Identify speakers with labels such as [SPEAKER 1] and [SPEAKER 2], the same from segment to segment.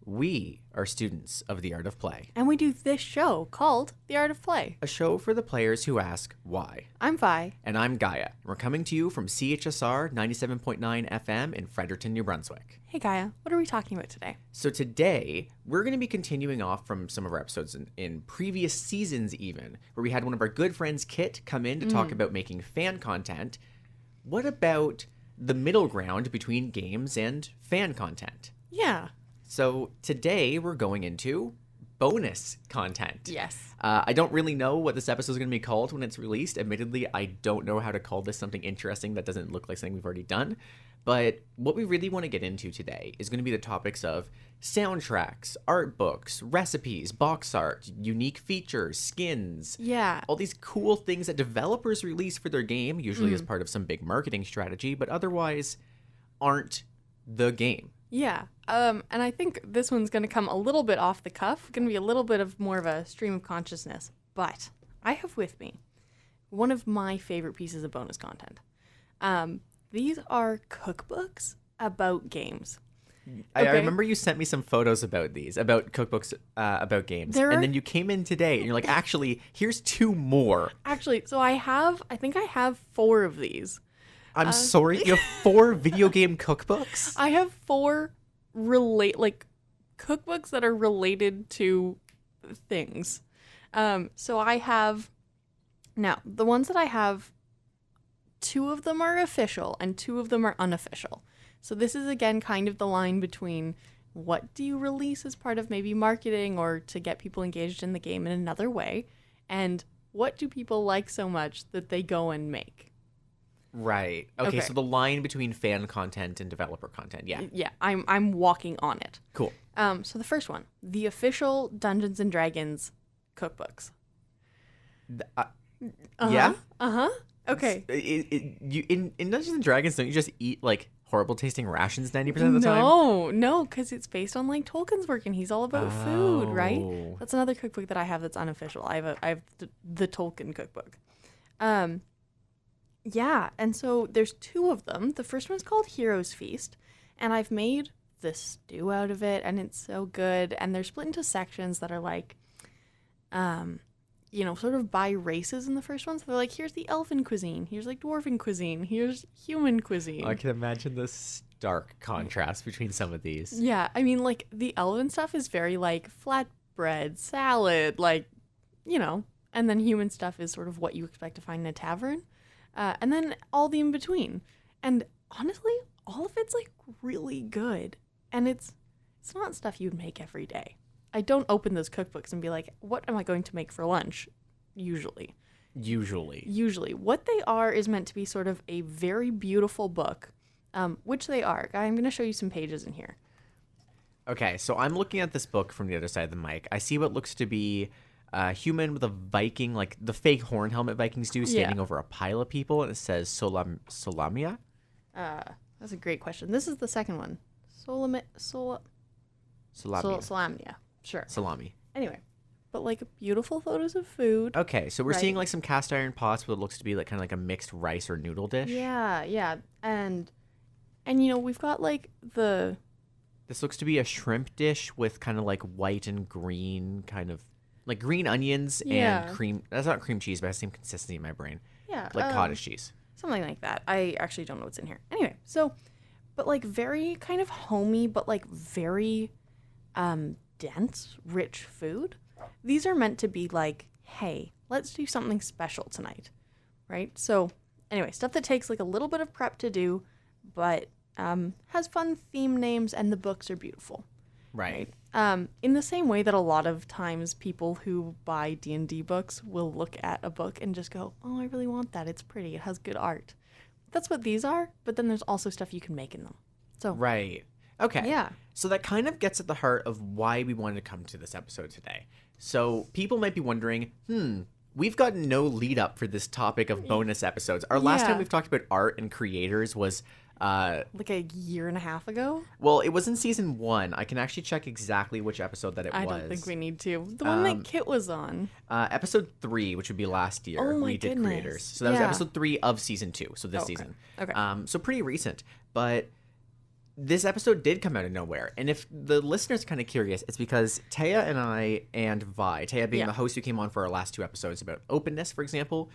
[SPEAKER 1] We are students of the art of play,
[SPEAKER 2] And we do this show called The Art of Play.
[SPEAKER 1] a show for the players who ask why.
[SPEAKER 2] I'm Vi.
[SPEAKER 1] And I'm Gaia. We're coming to you from CHSR 97.9 FM in Fredericton, New Brunswick.
[SPEAKER 2] Hey Gaia, what are we talking about today?
[SPEAKER 1] So today, we're going to be continuing off from some of our episodes in previous seasons even, where we had one of our good friends, Kit, come in to talk about making fan content. What about the middle ground between games and fan content?
[SPEAKER 2] Yeah.
[SPEAKER 1] So today we're going into bonus content.
[SPEAKER 2] Yes.
[SPEAKER 1] I don't really know what this episode is going to be called when it's released. Admittedly, I don't know how to call this something interesting that doesn't look like something we've already done. But what we really want to get into today is going to be the topics of soundtracks, art books, recipes, box art, unique features, skins.
[SPEAKER 2] Yeah.
[SPEAKER 1] All these cool things that developers release for their game, usually as part of some big marketing strategy, but otherwise aren't the game.
[SPEAKER 2] Yeah. And I think this one's going to come a little bit off the cuff, going to be a little bit of more of a stream of consciousness. But I have with me one of my favorite pieces of bonus content. These are cookbooks about games.
[SPEAKER 1] I remember you sent me some photos about these, about cookbooks about games. And then you came in today and you're like, actually, here's two more.
[SPEAKER 2] Actually, so I think I have 4 of these.
[SPEAKER 1] I'm sorry, you have 4 video game cookbooks?
[SPEAKER 2] I have 4 cookbooks that are related to things. So I have, now the ones that I have, 2 of them are official and 2 of them are unofficial. So this is again kind of the line between what do you release as part of maybe marketing or to get people engaged in the game in another way, and what do people like so much that they go and make.
[SPEAKER 1] Right. Okay, so the line between fan content and developer content. Yeah.
[SPEAKER 2] Yeah, I'm walking on it.
[SPEAKER 1] Cool.
[SPEAKER 2] So the first one, the official Dungeons and Dragons cookbooks.
[SPEAKER 1] Yeah?
[SPEAKER 2] Okay.
[SPEAKER 1] In Dungeons and Dragons, don't you just eat like horrible tasting rations 90% of the time?
[SPEAKER 2] No, because it's based on like Tolkien's work and he's all about food, right?
[SPEAKER 1] Oh.
[SPEAKER 2] That's another cookbook that I have that's unofficial. I have the Tolkien cookbook. Yeah, and so there's 2 of them. The first one's called Hero's Feast, and I've made the stew out of it, and it's so good. And they're split into sections that are like, sort of by races in the first one. So they're like, here's the elfin cuisine, here's like dwarven cuisine, here's human cuisine.
[SPEAKER 1] I can imagine the stark contrast between some of these.
[SPEAKER 2] Yeah, I mean, like, the elven stuff is very, like, flatbread, salad, like, and then human stuff is sort of what you expect to find in a tavern. And then all the in-between. And honestly, all of it's, like, really good. And it's not stuff you'd make every day. I don't open those cookbooks and be like, what am I going to make for lunch? Usually. What they are is meant to be sort of a very beautiful book, which they are. I'm going to show you some pages in here.
[SPEAKER 1] Okay, so I'm looking at this book from the other side of the mic. I see what looks to be a human with a Viking, like the fake horn helmet Vikings do, standing over a pile of people, and it says Solamia?
[SPEAKER 2] That's a great question. This is the second one. Solamia. Sure.
[SPEAKER 1] Salami.
[SPEAKER 2] Anyway, but like beautiful photos of food.
[SPEAKER 1] Okay, so we're seeing like some cast iron pots with what looks to be like kind of like a mixed rice or noodle dish.
[SPEAKER 2] Yeah. And we've got like
[SPEAKER 1] This looks to be a shrimp dish with kind of like white and green kind of like green onions and cream. That's not cream cheese, but it has the same consistency in my brain.
[SPEAKER 2] Yeah.
[SPEAKER 1] Like cottage cheese.
[SPEAKER 2] Something like that. I actually don't know what's in here. Anyway, so, but like very kind of homey, but like very dense, rich food. These are meant to be like, hey, let's do something special tonight, right? So anyway, stuff that takes like a little bit of prep to do, but has fun theme names, and the books are beautiful.
[SPEAKER 1] Right.
[SPEAKER 2] In the same way that a lot of times people who buy D&D books will look at a book and just go, oh, I really want that. It's pretty. It has good art. That's what these are, but then there's also stuff you can make in them. So
[SPEAKER 1] Right. Okay.
[SPEAKER 2] Yeah.
[SPEAKER 1] So that kind of gets at the heart of why we wanted to come to this episode today. So people might be wondering, we've got no lead up for this topic of bonus episodes. Our last time we've talked about art and creators was
[SPEAKER 2] like a year and a half ago.
[SPEAKER 1] Well, it was in season 1. I can actually check exactly which episode that it was.
[SPEAKER 2] I don't think we need to. The one that Kit was on.
[SPEAKER 1] Episode 3, which would be last year.
[SPEAKER 2] Oh my
[SPEAKER 1] we did
[SPEAKER 2] goodness.
[SPEAKER 1] creators. So that was episode 3 of season 2. So this season.
[SPEAKER 2] Okay.
[SPEAKER 1] So pretty recent. But this episode did come out of nowhere. And if the listener's kind of curious, it's because Taya and I and Vi, Taya being the host who came on for our last 2 episodes about openness, for example,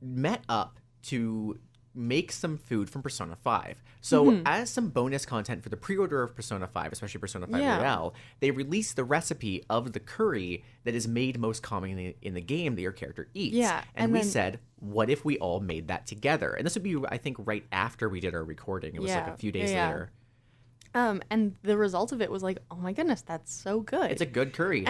[SPEAKER 1] met up to make some food from Persona 5. So as some bonus content for the pre-order of Persona 5, especially Persona 5 Royale, they released the recipe of the curry that is made most commonly in the game that your character eats.
[SPEAKER 2] Yeah,
[SPEAKER 1] and we said, what if we all made that together? And this would be, I think, right after we did our recording. It was like a few days later.
[SPEAKER 2] And the result of it was like, oh my goodness, that's so good.
[SPEAKER 1] It's a good curry.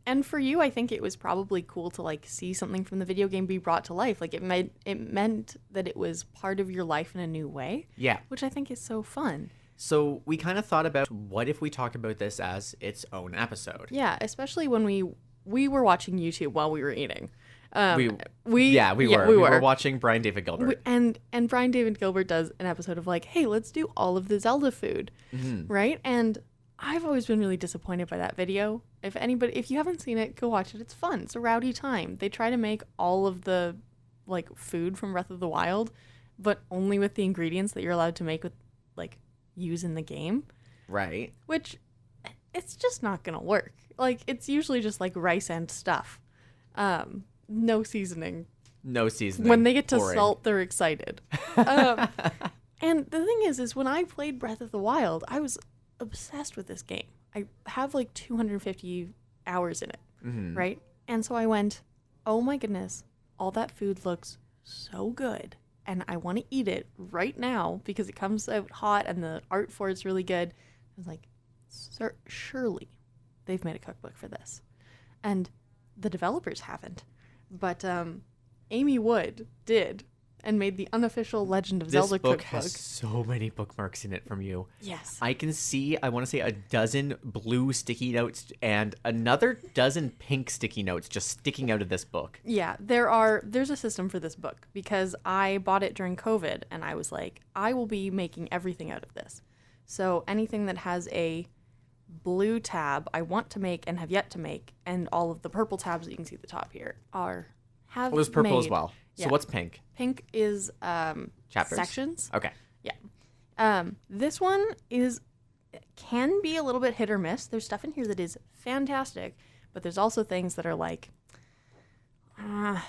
[SPEAKER 2] And for you, I think it was probably cool to like see something from the video game be brought to life. Like it meant that it was part of your life in a new way.
[SPEAKER 1] Yeah.
[SPEAKER 2] Which I think is so fun.
[SPEAKER 1] So we kind of thought about, what if we talked about this as its own episode?
[SPEAKER 2] Yeah, especially when we were watching YouTube while we were eating.
[SPEAKER 1] We were watching Brian David Gilbert.
[SPEAKER 2] And Brian David Gilbert does an episode of like, hey, let's do all of the Zelda food, right? And I've always been really disappointed by that video. If you haven't seen it, go watch it. It's fun. It's a rowdy time. They try to make all of the like food from Breath of the Wild, but only with the ingredients that you're allowed to make with like use in the game.
[SPEAKER 1] Right.
[SPEAKER 2] Which it's just not gonna work. Like it's usually just like rice and stuff. No seasoning.
[SPEAKER 1] No seasoning.
[SPEAKER 2] When they get to salt, they're excited. And the thing is when I played Breath of the Wild, I was obsessed with this game. I have like 250 hours in it, right? And so I went, oh my goodness, all that food looks so good. And I want to eat it right now because it comes out hot and the art for it's really good. I was like, surely they've made a cookbook for this. And the developers haven't. But Amy Wood did and made the unofficial Legend of Zelda cookbook.
[SPEAKER 1] This book has so many bookmarks in it from you.
[SPEAKER 2] Yes.
[SPEAKER 1] I can see, I want to say, a dozen blue sticky notes and another dozen pink sticky notes just sticking out of this book.
[SPEAKER 2] Yeah, there's a system for this book because I bought it during COVID and I was like, I will be making everything out of this. So anything that has a blue tab I want to make and have yet to make, and all of the purple tabs that you can see at the top here
[SPEAKER 1] there's purple
[SPEAKER 2] made.
[SPEAKER 1] as well. So what's pink?
[SPEAKER 2] Pink is
[SPEAKER 1] chapters,
[SPEAKER 2] sections.
[SPEAKER 1] Okay.
[SPEAKER 2] Yeah. This one can be a little bit hit or miss. There's stuff in here that is fantastic, but there's also things that are like not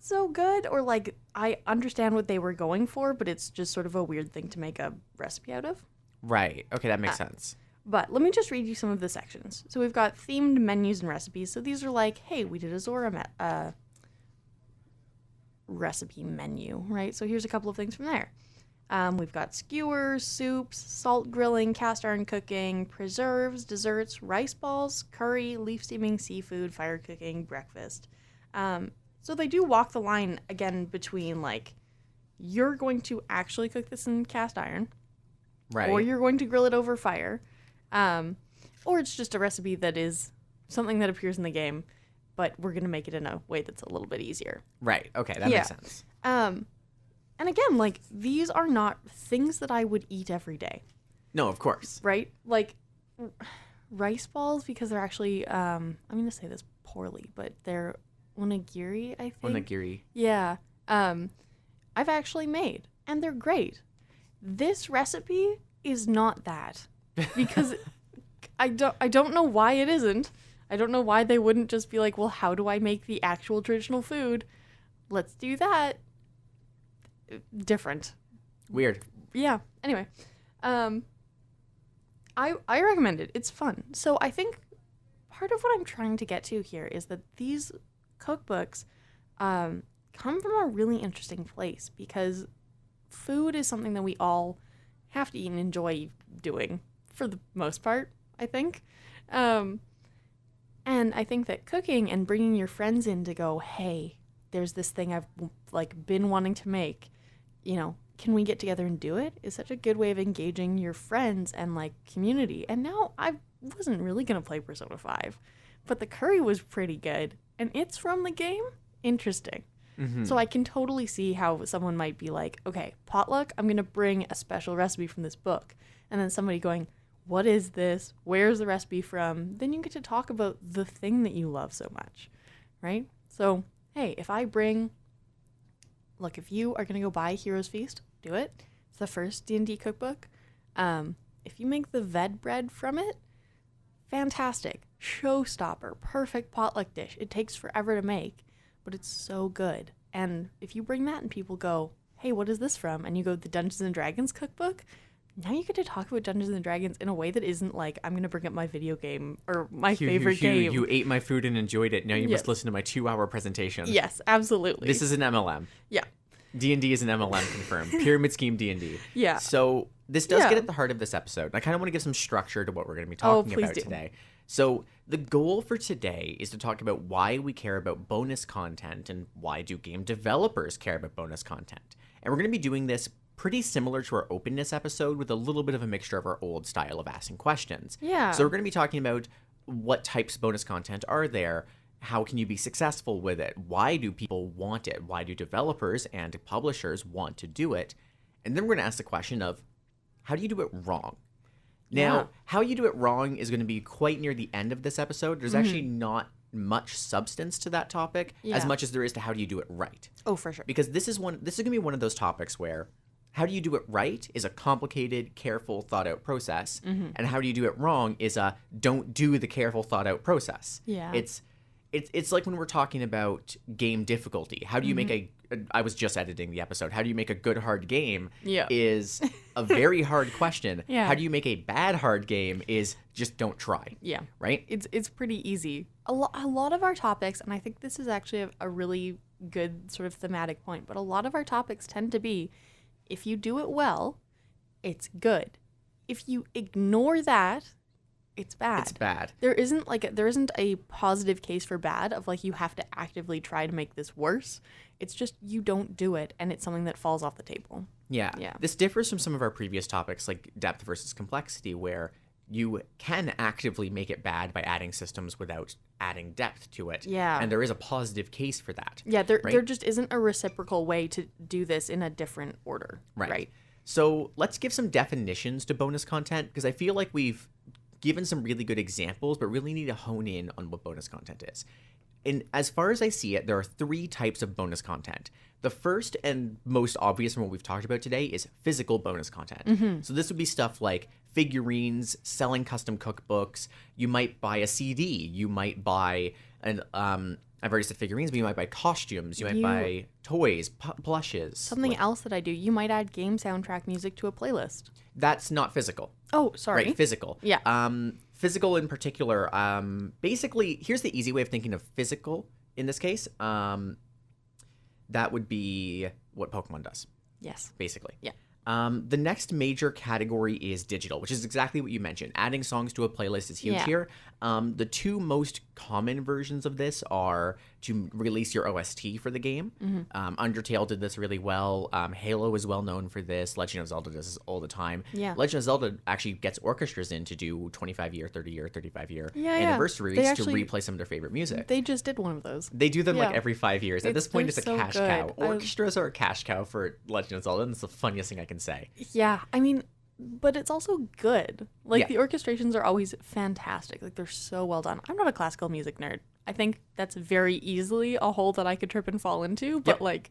[SPEAKER 2] so good, or like I understand what they were going for, but it's just sort of a weird thing to make a recipe out of.
[SPEAKER 1] Right. Okay, that makes sense.
[SPEAKER 2] But let me just read you some of the sections. So we've got themed menus and recipes. So these are like, hey, we did a Zora recipe menu, right? So here's a couple of things from there. We've got skewers, soups, salt grilling, cast iron cooking, preserves, desserts, rice balls, curry, leaf steaming, seafood, fire cooking, breakfast. So they do walk the line again between like, you're going to actually cook this in cast iron,
[SPEAKER 1] right?
[SPEAKER 2] Or you're going to grill it over fire. Or it's just a recipe that is something that appears in the game, but we're going to make it in a way that's a little bit easier.
[SPEAKER 1] Right. Okay, that makes sense.
[SPEAKER 2] And again, like, these are not things that I would eat every day.
[SPEAKER 1] No, of course.
[SPEAKER 2] Right? Like, rice balls, because they're actually, I'm going to say this poorly, but they're onigiri, I think.
[SPEAKER 1] Onigiri.
[SPEAKER 2] Yeah. I've actually made, and they're great. This recipe is not that. Because I don't know why it isn't. I don't know why they wouldn't just be like, well, how do I make the actual traditional food? Let's do that. Different.
[SPEAKER 1] Weird.
[SPEAKER 2] Yeah. Anyway, I recommend it. It's fun. So I think part of what I'm trying to get to here is that these cookbooks come from a really interesting place, because food is something that we all have to eat and enjoy doing for the most part, I think. And I think that cooking and bringing your friends in to go, hey, there's this thing I've like been wanting to make, you know, can we get together and do it, is such a good way of engaging your friends and like community. And now I wasn't really going to play Persona 5, but the curry was pretty good and it's from the game. Interesting. Mm-hmm. So I can totally see how someone might be like, okay, potluck, I'm going to bring a special recipe from this book. And then somebody going, what is this? Where's the recipe from? Then you get to talk about the thing that you love so much, right? So, hey, if you are going to go buy Heroes Feast, do it. It's the first D&D cookbook. If you make the veg bread from it, fantastic. Showstopper, perfect potluck dish. It takes forever to make, but it's so good. And if you bring that and people go, hey, what is this from? And you go, the Dungeons and Dragons cookbook. Now you get to talk about Dungeons and Dragons in a way that isn't like, I'm going to bring up my video game or my favorite game.
[SPEAKER 1] You ate my food and enjoyed it. Now you must listen to my 2-hour presentation.
[SPEAKER 2] Yes, absolutely.
[SPEAKER 1] This is an MLM.
[SPEAKER 2] Yeah.
[SPEAKER 1] D&D is an MLM confirmed. Pyramid scheme D&D.
[SPEAKER 2] Yeah.
[SPEAKER 1] So this does get at the heart of this episode. I kind of want to give some structure to what we're going to be talking about today. So the goal for today is to talk about why we care about bonus content and why do game developers care about bonus content. And we're going to be doing this pretty similar to our openness episode with a little bit of a mixture of our old style of asking questions.
[SPEAKER 2] Yeah.
[SPEAKER 1] So we're going to be talking about what types of bonus content are there, how can you be successful with it, why do people want it, why do developers and publishers want to do it, and then we're going to ask the question of how do you do it wrong? Now, how you do it wrong is going to be quite near the end of this episode. There's actually not much substance to that topic as much as there is to how do you do it right.
[SPEAKER 2] Oh, for sure.
[SPEAKER 1] Because this is going to be one of those topics where how do you do it right is a complicated, careful, thought-out process, and how do you do it wrong is a don't do the careful, thought-out process.
[SPEAKER 2] Yeah.
[SPEAKER 1] It's like when we're talking about game difficulty. How do you make I was just editing the episode. How do you make a good hard game is a very hard question.
[SPEAKER 2] Yeah.
[SPEAKER 1] How do you make a bad hard game is just don't try.
[SPEAKER 2] Yeah.
[SPEAKER 1] Right?
[SPEAKER 2] It's pretty easy. A lot of our topics, and I think this is actually a really good sort of thematic point, but a lot of our topics tend to be, if you do it well, it's good. If you ignore that, it's bad.
[SPEAKER 1] It's bad.
[SPEAKER 2] There isn't a positive case for bad of like you have to actively try to make this worse. It's just you don't do it and it's something that falls off the table.
[SPEAKER 1] Yeah.
[SPEAKER 2] Yeah.
[SPEAKER 1] This differs from some of our previous topics like depth versus complexity where you can actively make it bad by adding systems without adding depth to it.
[SPEAKER 2] Yeah.
[SPEAKER 1] And there is a positive case for that.
[SPEAKER 2] Yeah, there just isn't a reciprocal way to do this in a different order. Right.
[SPEAKER 1] So let's give some definitions to bonus content because I feel like we've given some really good examples, but really need to hone in on what bonus content is. And as far as I see it, there are 3 types of bonus content. The first and most obvious from what we've talked about today is physical bonus content. So this would be stuff like figurines, selling custom cookbooks. You might buy a CD. You might buy I've already said figurines, but you might buy costumes. You might buy toys, plushes.
[SPEAKER 2] Something else that I do, you might add game soundtrack music to a playlist.
[SPEAKER 1] That's not physical.
[SPEAKER 2] Oh, sorry.
[SPEAKER 1] Right, physical.
[SPEAKER 2] Yeah.
[SPEAKER 1] Physical in particular, basically, here's the easy way of thinking of physical in this case. That would be what Pokemon does.
[SPEAKER 2] Yes.
[SPEAKER 1] Basically.
[SPEAKER 2] Yeah.
[SPEAKER 1] The next major category is digital, which is exactly what you mentioned. Adding songs to a playlist is huge here. The 2 most common versions of this are to release your OST for the game. Undertale did this really well. Halo is well known for this. Legend of Zelda does this all the time.
[SPEAKER 2] Yeah.
[SPEAKER 1] Legend of Zelda actually gets orchestras in to do 25-year, 30-year, 35-year
[SPEAKER 2] Yeah.
[SPEAKER 1] anniversaries
[SPEAKER 2] They
[SPEAKER 1] to
[SPEAKER 2] actually-
[SPEAKER 1] replay some of their favorite music.
[SPEAKER 2] They just did one of those.
[SPEAKER 1] They do them like
[SPEAKER 2] Yeah.
[SPEAKER 1] every 5 years. At this point, it's a
[SPEAKER 2] they're so
[SPEAKER 1] cash
[SPEAKER 2] good.
[SPEAKER 1] cow. Orchestras are a cash cow for Legend of Zelda, and it's the funniest thing I can say.
[SPEAKER 2] Yeah, I mean, but it's also good. Like,
[SPEAKER 1] Yeah.
[SPEAKER 2] the orchestrations are always fantastic. Like, they're so well done. I'm not a classical music nerd. I think that's very easily a hole that I could trip and fall into. But, like,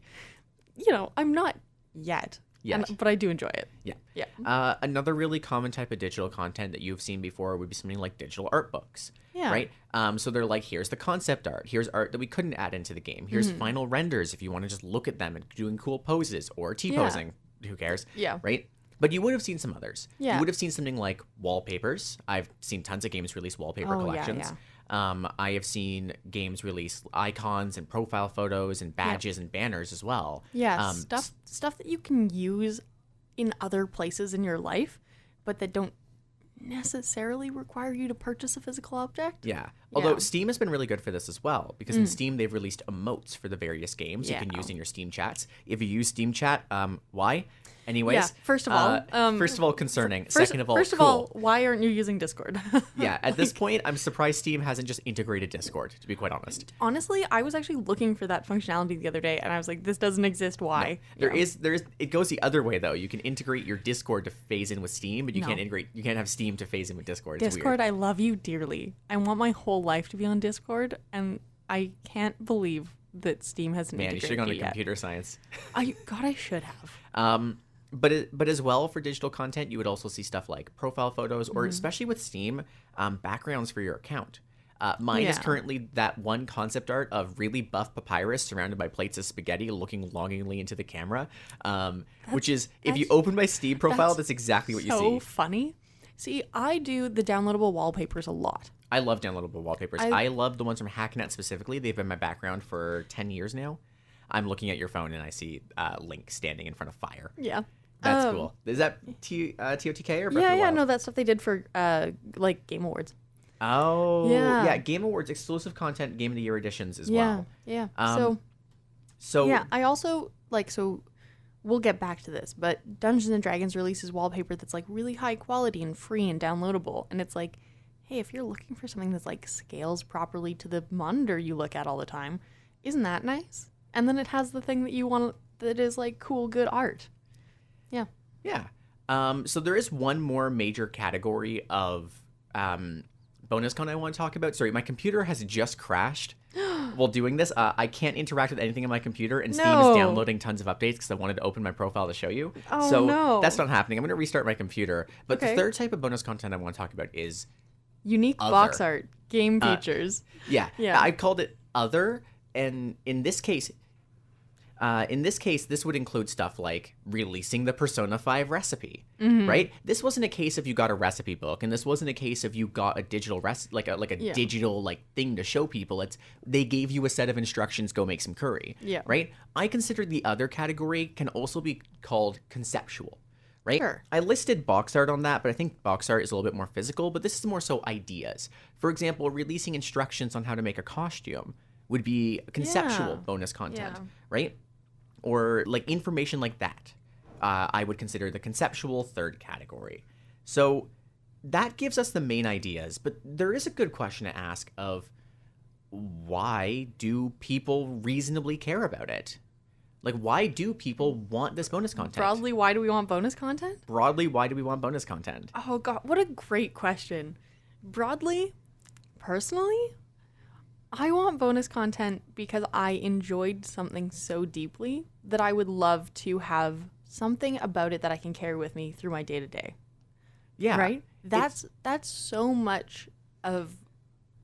[SPEAKER 2] you know, I'm not yet. But I do enjoy it.
[SPEAKER 1] Yeah.
[SPEAKER 2] Yeah.
[SPEAKER 1] Another really common type of digital content that you've seen before would be something like digital art books.
[SPEAKER 2] Yeah.
[SPEAKER 1] Right? So they're like, here's the concept art. Here's art that we couldn't add into the game. Here's final renders if you want to just look at them and doing cool poses or T-posing. Who cares?
[SPEAKER 2] Yeah.
[SPEAKER 1] Right? But you would have seen some others.
[SPEAKER 2] Yeah.
[SPEAKER 1] You would have seen something like wallpapers. I've seen tons of games release wallpaper collections. I have seen games release icons and profile photos and badges and banners as well.
[SPEAKER 2] Yeah, stuff that you can use in other places in your life, but that don't necessarily require you to purchase a physical object.
[SPEAKER 1] Yeah. Although Steam has been really good for this as well, because in Steam they've released emotes for the various games you can use in your Steam chats. If you use Steam chat, why? Anyways,
[SPEAKER 2] Yeah, first of all,
[SPEAKER 1] concerning. Second of all,
[SPEAKER 2] first of
[SPEAKER 1] cool.
[SPEAKER 2] all, why aren't you using Discord?
[SPEAKER 1] Yeah, at this point, I'm surprised Steam hasn't just integrated Discord, to be quite honest.
[SPEAKER 2] Honestly, I was actually looking for that functionality the other day, and I was like, this doesn't exist. Why?
[SPEAKER 1] There is. It goes the other way though. You can integrate your Discord to phase in with Steam, but you can't integrate. You can't have Steam to phase in with Discord. It's
[SPEAKER 2] Discord,
[SPEAKER 1] weird.
[SPEAKER 2] I love you dearly. I want my whole life to be on Discord, and I can't believe that Steam hasn't
[SPEAKER 1] Man, you
[SPEAKER 2] integrated
[SPEAKER 1] should have gone to
[SPEAKER 2] it yet.
[SPEAKER 1] computer science.
[SPEAKER 2] I should have.
[SPEAKER 1] but as well for digital content, you would also see stuff like profile photos, or especially with Steam, backgrounds for your account. Mine is
[SPEAKER 2] Yeah.
[SPEAKER 1] currently that one concept art of really buff papyrus surrounded by plates of spaghetti looking longingly into the camera, which is, if you open my Steam profile, that's exactly what you
[SPEAKER 2] So
[SPEAKER 1] see.
[SPEAKER 2] funny. See, I do the downloadable wallpapers a lot.
[SPEAKER 1] I love downloadable wallpapers. I love the ones from Hacknet specifically. They've been my background for 10 years now. I'm looking at your phone and I see Link standing in front of fire.
[SPEAKER 2] Yeah.
[SPEAKER 1] That's cool. Is that TOTK or Breath of the
[SPEAKER 2] Yeah,
[SPEAKER 1] Wild?
[SPEAKER 2] no, that's stuff they did for like Game Awards.
[SPEAKER 1] Oh,
[SPEAKER 2] Yeah.
[SPEAKER 1] yeah. Game Awards exclusive content, Game of the Year editions as
[SPEAKER 2] Yeah,
[SPEAKER 1] well.
[SPEAKER 2] yeah.
[SPEAKER 1] So
[SPEAKER 2] Yeah, I also we'll get back to this, but Dungeons and Dragons releases wallpaper that's like really high quality and free and downloadable, and it's like, hey, if you're looking for something that's like scales properly to the monitor you look at all the time, isn't that nice? And then it has the thing that you want that is like cool, good art. Yeah.
[SPEAKER 1] yeah. So there is one more major category of bonus content I want to talk about. Sorry, my computer has just crashed while doing this. I can't interact with anything on my computer, and Steam is
[SPEAKER 2] No.
[SPEAKER 1] downloading tons of updates because I wanted to open my profile to show you.
[SPEAKER 2] Oh,
[SPEAKER 1] so
[SPEAKER 2] no.
[SPEAKER 1] that's not happening. I'm going to restart my computer. But
[SPEAKER 2] Okay.
[SPEAKER 1] the third type of bonus content I want to talk about is
[SPEAKER 2] Unique
[SPEAKER 1] Other.
[SPEAKER 2] box art, game features.
[SPEAKER 1] Yeah.
[SPEAKER 2] Yeah.
[SPEAKER 1] I called it other, and in this case, this would include stuff like releasing the Persona 5 recipe, right? This wasn't a case of you got a recipe book, and this wasn't a case of you got a digital
[SPEAKER 2] Yeah.
[SPEAKER 1] digital thing to show people. It's they gave you a set of instructions, go make some curry,
[SPEAKER 2] Yeah.
[SPEAKER 1] right? I consider the other category can also be called conceptual. Right?
[SPEAKER 2] Sure.
[SPEAKER 1] I listed box art on that, but I think box art is a little bit more physical, but this is more so ideas. For example, releasing instructions on how to make a costume would be conceptual
[SPEAKER 2] Yeah.
[SPEAKER 1] bonus content,
[SPEAKER 2] Yeah.
[SPEAKER 1] right? Or like information like that. I would consider the conceptual third category. So that gives us the main ideas, but there is a good question to ask of why do people reasonably care about it? Like, why do people want this bonus content?
[SPEAKER 2] Broadly, why do we want bonus content?
[SPEAKER 1] Broadly, why do we want bonus content?
[SPEAKER 2] Oh god, what a great question. Broadly, personally, I want bonus content because I enjoyed something so deeply that I would love to have something about it that I can carry with me through my day-to-day.
[SPEAKER 1] Yeah.
[SPEAKER 2] Right? That's so much of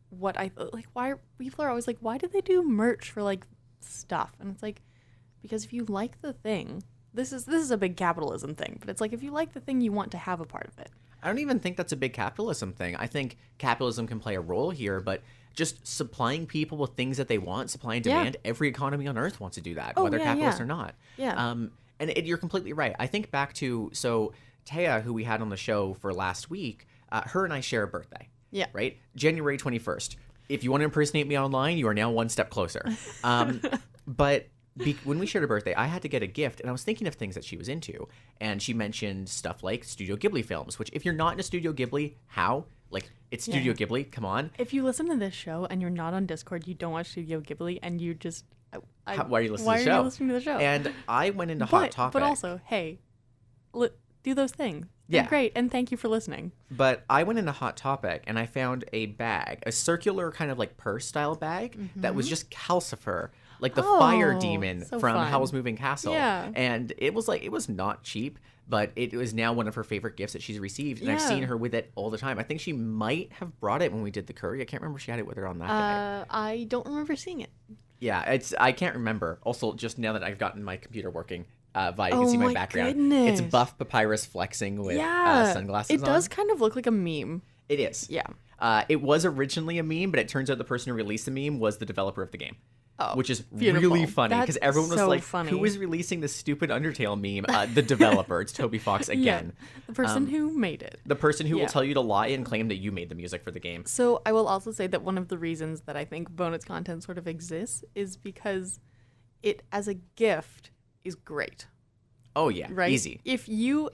[SPEAKER 2] what I like. Why people are always like, why do they do merch for like stuff? And it's like, because if you like the thing, this is a big capitalism thing, but it's like if you like the thing, you want to have a part of it.
[SPEAKER 1] I don't even think that's a big capitalism thing. I think capitalism can play a role here, but just supplying people with things that they want, supply and
[SPEAKER 2] Yeah.
[SPEAKER 1] demand, every economy on earth wants to do that,
[SPEAKER 2] Oh,
[SPEAKER 1] whether
[SPEAKER 2] yeah,
[SPEAKER 1] capitalist
[SPEAKER 2] yeah.
[SPEAKER 1] or not.
[SPEAKER 2] Yeah.
[SPEAKER 1] And you're completely right. I think back to, so Taya, who we had on the show for last week, her and I share a birthday.
[SPEAKER 2] Yeah.
[SPEAKER 1] Right? January 21st. If you want to impersonate me online, you are now one step closer. But when we shared a birthday, I had to get a gift, and I was thinking of things that she was into. And she mentioned stuff like Studio Ghibli films, which if you're not into Studio Ghibli, how? Like, it's Studio Ghibli, come on.
[SPEAKER 2] If you listen to this show and you're not on Discord, you don't watch Studio Ghibli, and you just
[SPEAKER 1] Why are you listening
[SPEAKER 2] why
[SPEAKER 1] to the
[SPEAKER 2] are
[SPEAKER 1] show?
[SPEAKER 2] you listening to the show?
[SPEAKER 1] And I went into Hot Topic.
[SPEAKER 2] But also, hey, do those things. They're
[SPEAKER 1] Yeah.
[SPEAKER 2] great, and thank you for listening.
[SPEAKER 1] But I went into Hot Topic and I found a bag, a circular kind of like purse style bag that was just Calcifer, like the fire
[SPEAKER 2] Oh,
[SPEAKER 1] demon
[SPEAKER 2] so
[SPEAKER 1] from
[SPEAKER 2] fun.
[SPEAKER 1] Howl's Moving Castle.
[SPEAKER 2] Yeah.
[SPEAKER 1] And it was not cheap, but it was now one of her favorite gifts that she's received. And I've
[SPEAKER 2] Yeah.
[SPEAKER 1] seen her with it all the time. I think she might have brought it when we did the curry. I can't remember if she had it with her on that day.
[SPEAKER 2] I don't remember seeing it.
[SPEAKER 1] Yeah, I can't remember. Also, just now that I've gotten my computer working, Vi, you can see my
[SPEAKER 2] my
[SPEAKER 1] background.
[SPEAKER 2] goodness.
[SPEAKER 1] It's buff papyrus flexing with
[SPEAKER 2] Yeah,
[SPEAKER 1] sunglasses
[SPEAKER 2] it does
[SPEAKER 1] on.
[SPEAKER 2] kind of look like a meme.
[SPEAKER 1] It is.
[SPEAKER 2] Yeah.
[SPEAKER 1] It was originally a meme, but it turns out the person who released the meme was the developer of the game.
[SPEAKER 2] Oh,
[SPEAKER 1] which is
[SPEAKER 2] beautiful.
[SPEAKER 1] really funny because
[SPEAKER 2] That's
[SPEAKER 1] everyone was
[SPEAKER 2] so
[SPEAKER 1] like,
[SPEAKER 2] funny.
[SPEAKER 1] who is releasing this stupid Undertale meme? The developer. It's Toby Fox again.
[SPEAKER 2] Yeah, the person who made it.
[SPEAKER 1] The person who
[SPEAKER 2] Yeah.
[SPEAKER 1] will tell you to lie and claim that you made the music for the game.
[SPEAKER 2] So I will also say that one of the reasons that I think bonus content sort of exists is because it as a gift is great,
[SPEAKER 1] Oh yeah,
[SPEAKER 2] right?
[SPEAKER 1] easy.
[SPEAKER 2] If you're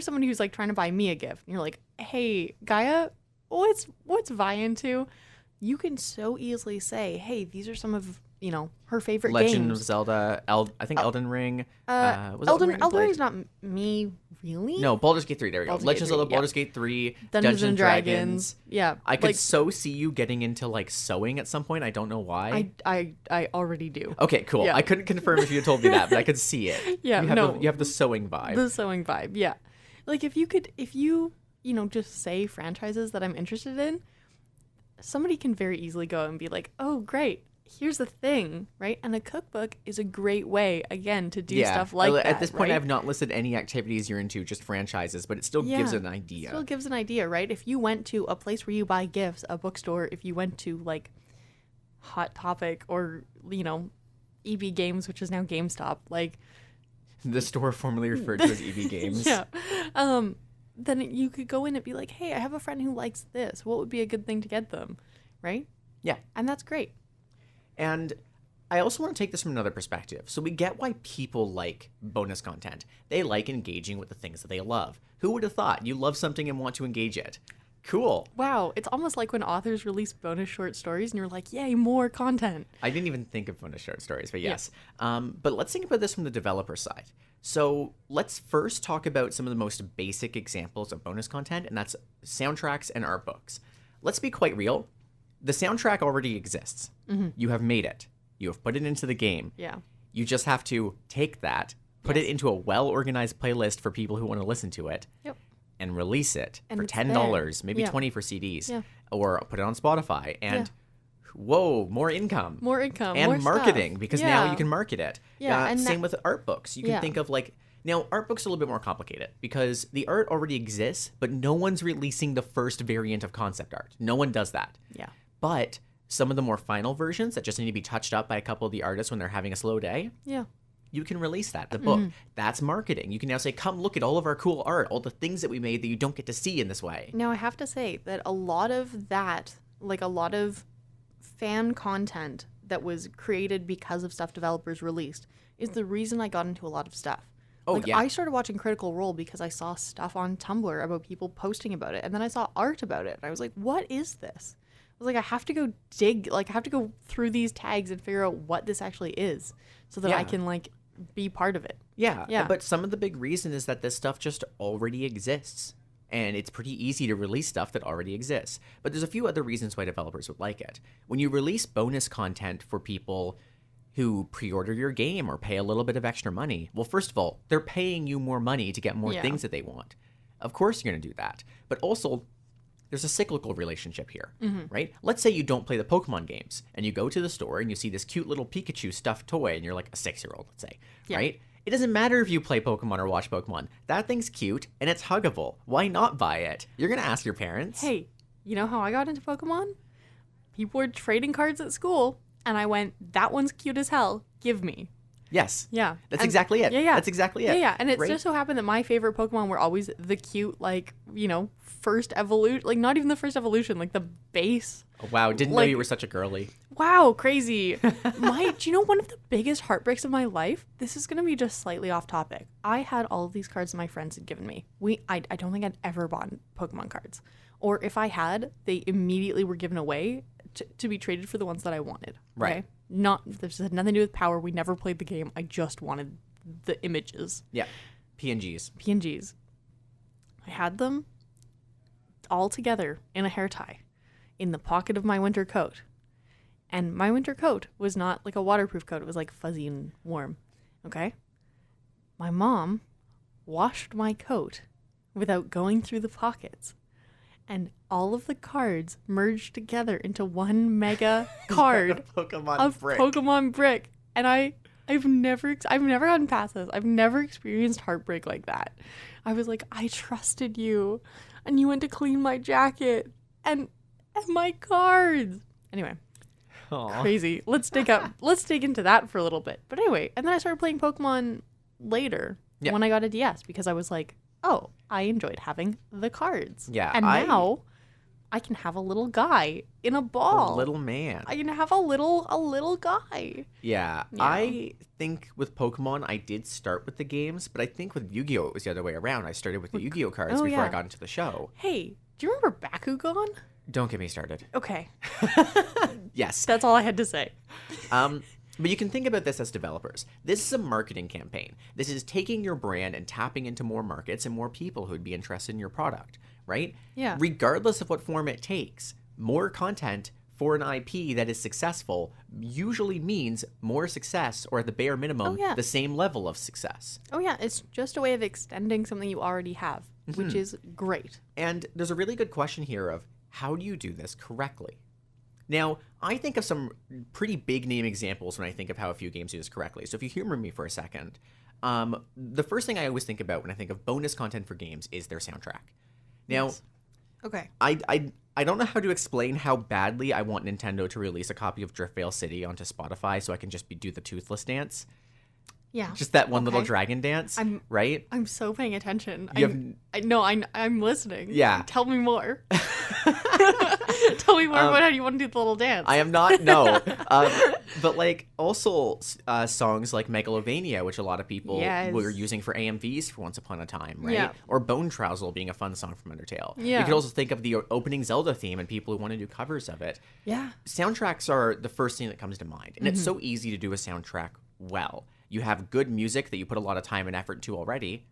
[SPEAKER 2] someone who's like trying to buy me a gift and you're like, hey, Gaia, what's Vi into? You can so easily say, hey, these are some of her favorite
[SPEAKER 1] Legend
[SPEAKER 2] games.
[SPEAKER 1] of Zelda, I think Elden Ring. Was
[SPEAKER 2] Elden
[SPEAKER 1] Ring played?
[SPEAKER 2] Ring's not me, really.
[SPEAKER 1] No, Baldur's Gate 3. There we go.
[SPEAKER 2] Baldur's
[SPEAKER 1] Legend
[SPEAKER 2] Gate
[SPEAKER 1] of Zelda,
[SPEAKER 2] 3, yeah.
[SPEAKER 1] Baldur's Gate 3,
[SPEAKER 2] Dungeons and Dragons. Yeah.
[SPEAKER 1] I could so see you getting into like sewing at some point. I don't know why.
[SPEAKER 2] I already do.
[SPEAKER 1] Okay, cool.
[SPEAKER 2] Yeah.
[SPEAKER 1] I couldn't confirm if you had told me that, but I could see it.
[SPEAKER 2] Yeah,
[SPEAKER 1] you have the sewing vibe.
[SPEAKER 2] The sewing vibe, yeah. Like if you just say franchises that I'm interested in, somebody can very easily go and be like, oh, great. Here's the thing, right? And a cookbook is a great way, again, to do stuff like that.
[SPEAKER 1] At this point,
[SPEAKER 2] right?
[SPEAKER 1] I have not listed any activities you're into, just franchises, but it still gives an idea.
[SPEAKER 2] Still gives an idea, right? If you went to a place where you buy gifts, a bookstore, if you went to like Hot Topic or, EB Games, which is now GameStop, like
[SPEAKER 1] the store formerly referred to as EB Games.
[SPEAKER 2] Yeah. Then you could go in and be like, hey, I have a friend who likes this. What would be a good thing to get them? Right?
[SPEAKER 1] Yeah.
[SPEAKER 2] And that's great.
[SPEAKER 1] And I also want to take this from another perspective. So we get why people like bonus content. They like engaging with the things that they love. Who would have thought you love something and want to engage it? Cool.
[SPEAKER 2] Wow. It's almost like when authors release bonus short stories and you're like, yay, more content.
[SPEAKER 1] I didn't even think of bonus short stories, but yes. Yeah. But let's think about this from the developer side. So let's first talk about some of the most basic examples of bonus content, and that's soundtracks and art books. Let's be quite real. The soundtrack already exists. Mm-hmm. You have made it. You have put it into the game.
[SPEAKER 2] Yeah.
[SPEAKER 1] You just have to take that, put it into a well-organized playlist for people who want to listen to it, and release it for $10, maybe $20 for CDs, or put it on Spotify. And whoa, more income.
[SPEAKER 2] More income.
[SPEAKER 1] And
[SPEAKER 2] more
[SPEAKER 1] marketing,
[SPEAKER 2] stuff.
[SPEAKER 1] because now you can market it.
[SPEAKER 2] Yeah. And
[SPEAKER 1] same with art books. You can think of like... Now, art books are a little bit more complicated because the art already exists, but no one's releasing the first variant of concept art. No one does that.
[SPEAKER 2] Yeah.
[SPEAKER 1] But some of the more final versions that just need to be touched up by a couple of the artists when they're having a slow day, you can release that, the book. That's marketing. You can now say, come look at all of our cool art, all the things that we made that you don't get to see in this way.
[SPEAKER 2] Now, I have to say that a lot of that, like a lot of fan content that was created because of stuff developers released, is the reason I got into a lot of stuff. I started watching Critical Role because I saw stuff on Tumblr about people posting about it, and then I saw art about it, and I was like, what is this? I was like, I have to go I have to go through these tags and figure out what this actually is so that I can, like, be part of it.
[SPEAKER 1] Yeah. But some of the big reason is that this stuff just already exists, and it's pretty easy to release stuff that already exists. But there's a few other reasons why developers would like it. When you release bonus content for people who pre-order your game or pay a little bit of extra money, well, first of all, they're paying you more money to get more things that they want. Of course you're going to do that. But also, there's a cyclical relationship here, right? Let's say you don't play the Pokemon games, and you go to the store and you see this cute little Pikachu stuffed toy, and you're like a 6-year-old, let's say, right? It doesn't matter if you play Pokemon or watch Pokemon. That thing's cute, and it's huggable. Why not buy it? You're going to ask your parents.
[SPEAKER 2] Hey, you know how I got into Pokemon? People were trading cards at school, and I went, that one's cute as hell. Give me.
[SPEAKER 1] Yes.
[SPEAKER 2] Yeah.
[SPEAKER 1] That's exactly it.
[SPEAKER 2] Yeah.
[SPEAKER 1] That's exactly it.
[SPEAKER 2] Yeah. And it just so happened that my favorite Pokemon were always the cute, like, first evolution. Like, not even the first evolution, like the base.
[SPEAKER 1] Oh, wow. Didn't know you were such a girly.
[SPEAKER 2] Wow. Crazy. Do you know one of the biggest heartbreaks of my life? This is going to be just slightly off topic. I had all of these cards that my friends had given me. I don't think I'd ever bought Pokemon cards. Or if I had, they immediately were given away to be traded for the ones that I wanted.
[SPEAKER 1] Right.
[SPEAKER 2] Okay? This had nothing to do with power. We never played the game. I just wanted the images.
[SPEAKER 1] Yeah. PNGs.
[SPEAKER 2] I had them all together in a hair tie in the pocket of my winter coat. And my winter coat was not like a waterproof coat. It was like fuzzy and warm. Okay? My mom washed my coat without going through the pockets. And all of the cards merged together into one mega card Pokemon brick. And I've never gotten past this. I've never experienced heartbreak like that. I was like, I trusted you, and you went to clean my jacket and my cards. Anyway, crazy. Let's dig into that for a little bit. But anyway, and then I started playing Pokemon later when I got a DS because I was like, oh, I enjoyed having the cards.
[SPEAKER 1] Yeah.
[SPEAKER 2] And now I can have a little guy in a ball.
[SPEAKER 1] A little man.
[SPEAKER 2] I can have a little guy.
[SPEAKER 1] Yeah. I think with Pokemon, I did start with the games, but I think with Yu-Gi-Oh! It was the other way around. I started with the Yu-Gi-Oh! Cards before I got into the show.
[SPEAKER 2] Hey, do you remember Bakugan?
[SPEAKER 1] Don't get me started.
[SPEAKER 2] Okay.
[SPEAKER 1] Yes.
[SPEAKER 2] That's all I had to say.
[SPEAKER 1] But you can think about this as developers. This is a marketing campaign. This is taking your brand and tapping into more markets and more people who would be interested in your product, right?
[SPEAKER 2] Yeah.
[SPEAKER 1] Regardless of what form it takes, more content for an IP that is successful usually means more success, or at the bare minimum, the same level of success.
[SPEAKER 2] Oh, yeah. It's just a way of extending something you already have, which is great.
[SPEAKER 1] And there's a really good question here of how do you do this correctly? Now, I think of some pretty big name examples when I think of how a few games do this correctly. So if you humor me for a second, the first thing I always think about when I think of bonus content for games is their soundtrack. Now,
[SPEAKER 2] Yes. Okay.
[SPEAKER 1] I don't know how to explain how badly I want Nintendo to release a copy of Driftvale City onto Spotify so I can just do the toothless dance.
[SPEAKER 2] Yeah.
[SPEAKER 1] Just that one little dragon dance, right?
[SPEAKER 2] I'm so paying attention.
[SPEAKER 1] You
[SPEAKER 2] I'm listening.
[SPEAKER 1] Yeah.
[SPEAKER 2] Tell me more. Tell me more about how you want to do the little dance.
[SPEAKER 1] I am not, no. But like also songs like Megalovania, which a lot of people were using for AMVs for Once Upon a Time, right?
[SPEAKER 2] Yeah.
[SPEAKER 1] Or Bone Trousel being a fun song from Undertale.
[SPEAKER 2] Yeah.
[SPEAKER 1] You could also think of the opening Zelda theme and people who want to do covers of it.
[SPEAKER 2] Yeah.
[SPEAKER 1] Soundtracks are the first thing that comes to mind. And it's so easy to do a soundtrack well. You have good music that you put a lot of time and effort into already.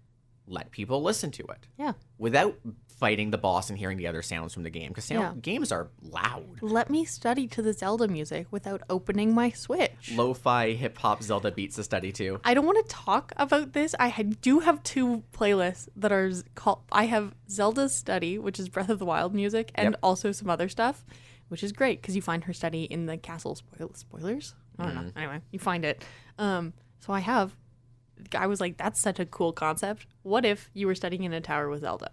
[SPEAKER 1] Let people listen to it.
[SPEAKER 2] Yeah.
[SPEAKER 1] Without fighting the boss and hearing the other sounds from the game. Because games are loud.
[SPEAKER 2] Let me study to the Zelda music without opening my Switch.
[SPEAKER 1] Lo-fi hip-hop Zelda beats to study to.
[SPEAKER 2] I don't want to talk about this. Do have two playlists that are called... I have Zelda's Study, which is Breath of the Wild music, and also some other stuff, which is great because you find her study in the castle spoilers? I don't know. Anyway, you find it. So I was like, that's such a cool concept. What if you were studying in a tower with Zelda?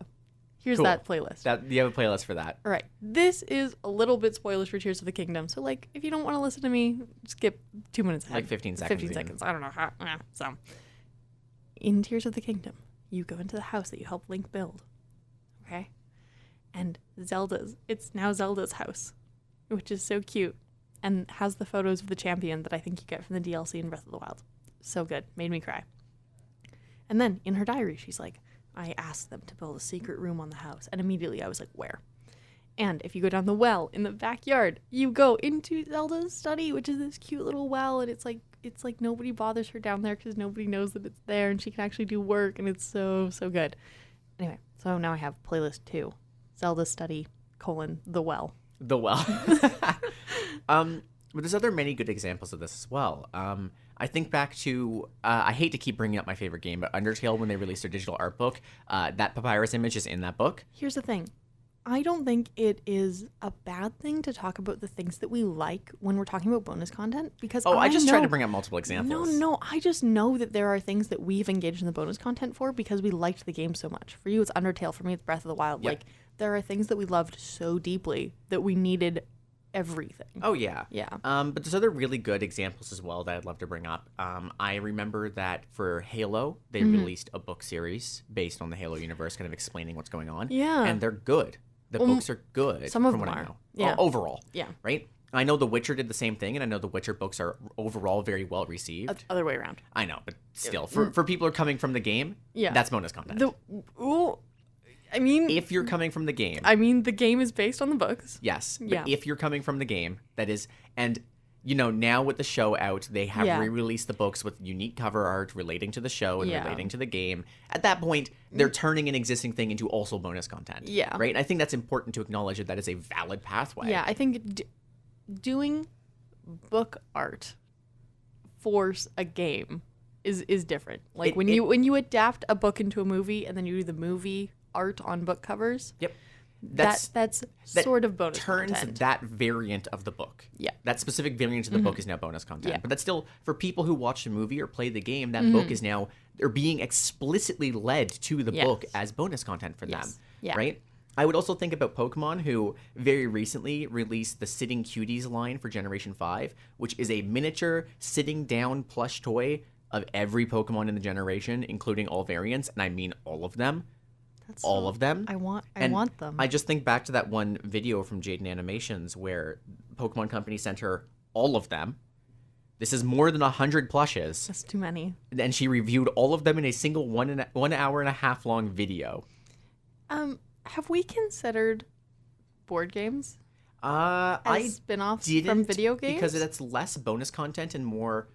[SPEAKER 2] Here's that playlist.
[SPEAKER 1] You have a playlist for that.
[SPEAKER 2] All right. This is a little bit spoilers for Tears of the Kingdom. So, like, if you don't want to listen to me, skip 2 minutes ahead.
[SPEAKER 1] Like 15 seconds.
[SPEAKER 2] 15 seconds. I don't know how. So, in Tears of the Kingdom, you go into the house that you helped Link build. Okay? And it's now Zelda's house, which is so cute. And has the photos of the champion that I think you get from the DLC in Breath of the Wild. So good. Made me cry. And then in her diary, she's like, I asked them to build a secret room on the house. And immediately I was like, where? And if you go down the well in the backyard, you go into Zelda's study, which is this cute little well. And it's like nobody bothers her down there because nobody knows that it's there. And she can actually do work. And it's so, so good. Anyway, so now I have playlist 2. Zelda's study, the well.
[SPEAKER 1] The well. But there's other many good examples of this as well. I think back to, I hate to keep bringing up my favorite game, but Undertale, when they released their digital art book, that papyrus image is in that book.
[SPEAKER 2] Here's the thing. I don't think it is a bad thing to talk about the things that we like when we're talking about bonus content, because
[SPEAKER 1] I just tried to bring up multiple examples.
[SPEAKER 2] No, I just know that there are things that we've engaged in the bonus content for because we liked the game so much. For you, it's Undertale. For me, it's Breath of the Wild.
[SPEAKER 1] Yep.
[SPEAKER 2] Like, there are things that we loved so deeply that we needed everything.
[SPEAKER 1] Oh, yeah.
[SPEAKER 2] Yeah.
[SPEAKER 1] But there's other really good examples as well that I'd love to bring up. I remember that for Halo, they released a book series based on the Halo universe, kind of explaining what's going on.
[SPEAKER 2] Yeah.
[SPEAKER 1] And they're good. The books are good.
[SPEAKER 2] Some of
[SPEAKER 1] from
[SPEAKER 2] them
[SPEAKER 1] what
[SPEAKER 2] are.
[SPEAKER 1] I know.
[SPEAKER 2] Yeah.
[SPEAKER 1] Overall.
[SPEAKER 2] Yeah.
[SPEAKER 1] Right? I know The Witcher did the same thing, and I know The Witcher books are overall very well received.
[SPEAKER 2] Other way around.
[SPEAKER 1] I know, but still, for people who are coming from the game, that's bonus content. If you're coming from the game.
[SPEAKER 2] The game is based on the books.
[SPEAKER 1] Yes. But if you're coming from the game, that is, and now with the show out, they have re-released the books with unique cover art relating to the show and relating to the game. At that point, they're turning an existing thing into also bonus content.
[SPEAKER 2] Yeah.
[SPEAKER 1] Right? And I think that's important to acknowledge that is a valid pathway.
[SPEAKER 2] Yeah, I think doing book art for a game is different. Like when you adapt a book into a movie and then you do the movie art on book covers.
[SPEAKER 1] Yep.
[SPEAKER 2] That's sort of bonus
[SPEAKER 1] turns
[SPEAKER 2] content.
[SPEAKER 1] That variant of the book.
[SPEAKER 2] Yeah.
[SPEAKER 1] That specific variant of the book is now bonus content.
[SPEAKER 2] Yeah.
[SPEAKER 1] But that's still, for people who watch the movie or play the game, that book is now, they're being explicitly led to the book as bonus content for them.
[SPEAKER 2] Yeah.
[SPEAKER 1] Right? I would also think about Pokemon, who very recently released the Sitting Cuties line for Generation 5, which is a miniature sitting down plush toy of every Pokemon in the generation, including all variants, and I mean all of them. All of them.
[SPEAKER 2] I want them.
[SPEAKER 1] I just think back to that one video from Jaden Animations where Pokemon Company sent her all of them. This is more than 100 plushes.
[SPEAKER 2] That's too many.
[SPEAKER 1] And she reviewed all of them in a single 1 hour and a half long video.
[SPEAKER 2] Have we considered board games
[SPEAKER 1] I
[SPEAKER 2] as spin-offs
[SPEAKER 1] didn't
[SPEAKER 2] from video games?
[SPEAKER 1] because that's less bonus content and more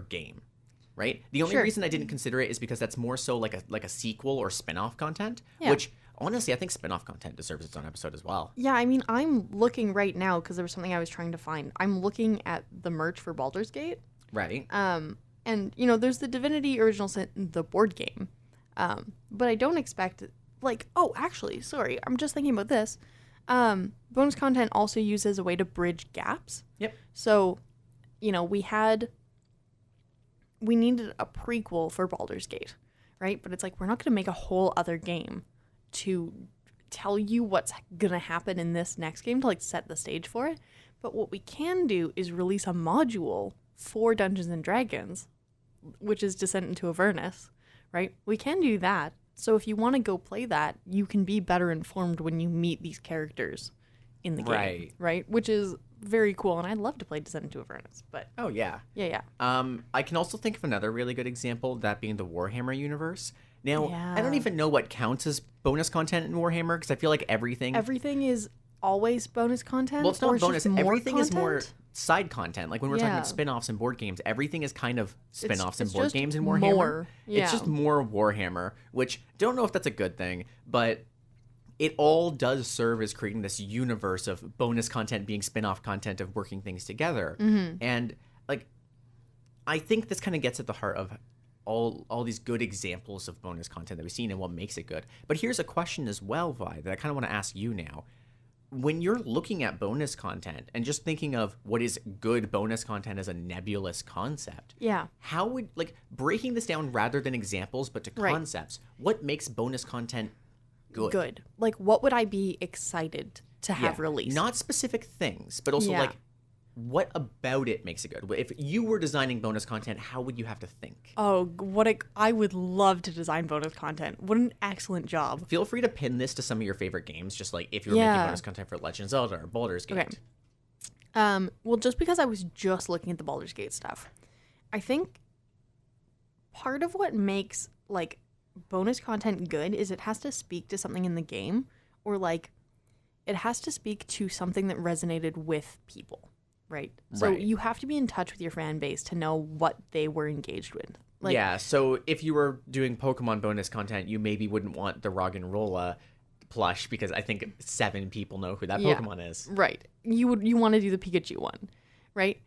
[SPEAKER 1] game, right? The only
[SPEAKER 2] Sure.
[SPEAKER 1] reason I didn't consider it is because that's more so like a sequel or spin-off content,
[SPEAKER 2] Yeah.
[SPEAKER 1] which honestly I think spin-off content deserves its own episode as well.
[SPEAKER 2] Yeah, I mean, I'm looking right now because there was something I was trying to find. I'm looking at the merch for Baldur's Gate.
[SPEAKER 1] Right.
[SPEAKER 2] And, you know, there's the Divinity Original Sin, the board game. But I don't expect, like, oh, actually, sorry, I'm just thinking about this. Bonus content also used as a way to bridge gaps.
[SPEAKER 1] Yep.
[SPEAKER 2] So, you know, we needed a prequel for Baldur's Gate, right? But it's like, we're not going to make a whole other game to tell you what's going to happen in this next game to, like, set the stage for it. But what we can do is release a module for Dungeons and Dragons, which is Descent into Avernus, right? We can do that. So if you want to go play that, you can be better informed when you meet these characters in the game, right? Which is very cool, and I'd love to play Descent into Avernus, but
[SPEAKER 1] Oh yeah.
[SPEAKER 2] yeah.
[SPEAKER 1] I can also think of another really good example, that being the Warhammer universe. Now, I don't
[SPEAKER 2] Yeah.
[SPEAKER 1] even know what counts as bonus content in Warhammer because I feel like everything
[SPEAKER 2] Is always bonus content.
[SPEAKER 1] well, it's
[SPEAKER 2] or
[SPEAKER 1] not bonus.
[SPEAKER 2] just more
[SPEAKER 1] Everything is more
[SPEAKER 2] content?
[SPEAKER 1] side content. Like when we're talking
[SPEAKER 2] Yeah.
[SPEAKER 1] about spin-offs and board games, everything is kind of spin-offs and
[SPEAKER 2] it's
[SPEAKER 1] board
[SPEAKER 2] just
[SPEAKER 1] games in Warhammer.
[SPEAKER 2] more. Yeah.
[SPEAKER 1] It's just more Warhammer, which don't know if that's a good thing, but it all does serve as creating this universe of bonus content being spin-off content of working things together.
[SPEAKER 2] Mm-hmm.
[SPEAKER 1] And like I think this kind of gets at the heart of all these good examples of bonus content that we've seen and what makes it good. But here's a question as well, Vi, that I kind of want to ask you now. When you're looking at bonus content and just thinking of what is good bonus content as a nebulous concept,
[SPEAKER 2] Yeah.
[SPEAKER 1] how would, like, breaking this down rather than examples but to
[SPEAKER 2] Right.
[SPEAKER 1] concepts, what makes bonus content good?
[SPEAKER 2] Like, what would I be excited to have
[SPEAKER 1] Yeah,
[SPEAKER 2] released?
[SPEAKER 1] not specific things, but also
[SPEAKER 2] Yeah.
[SPEAKER 1] like what about it makes it good. If you were designing bonus content, how would you have to think?
[SPEAKER 2] Oh, I would love to design bonus content. What an excellent job.
[SPEAKER 1] Feel free to pin this to some of your favorite games, just like if you're making
[SPEAKER 2] Yeah.
[SPEAKER 1] bonus content for Legend of Zelda or Baldur's Gate.
[SPEAKER 2] Okay. Well, just because I was just looking at the Baldur's Gate stuff, I think part of what makes, like, bonus content good is it has to speak to something in the game, or, like, it has to speak to something that resonated with people, right? So
[SPEAKER 1] Right.
[SPEAKER 2] you have to be in touch with your fan base to know what they were engaged with. Like,
[SPEAKER 1] Yeah, so if you were doing Pokemon bonus content, you maybe wouldn't want the Roggenrola plush because I think 7 people know who that
[SPEAKER 2] Yeah.
[SPEAKER 1] Pokemon is.
[SPEAKER 2] right. You want to do the Pikachu one, right?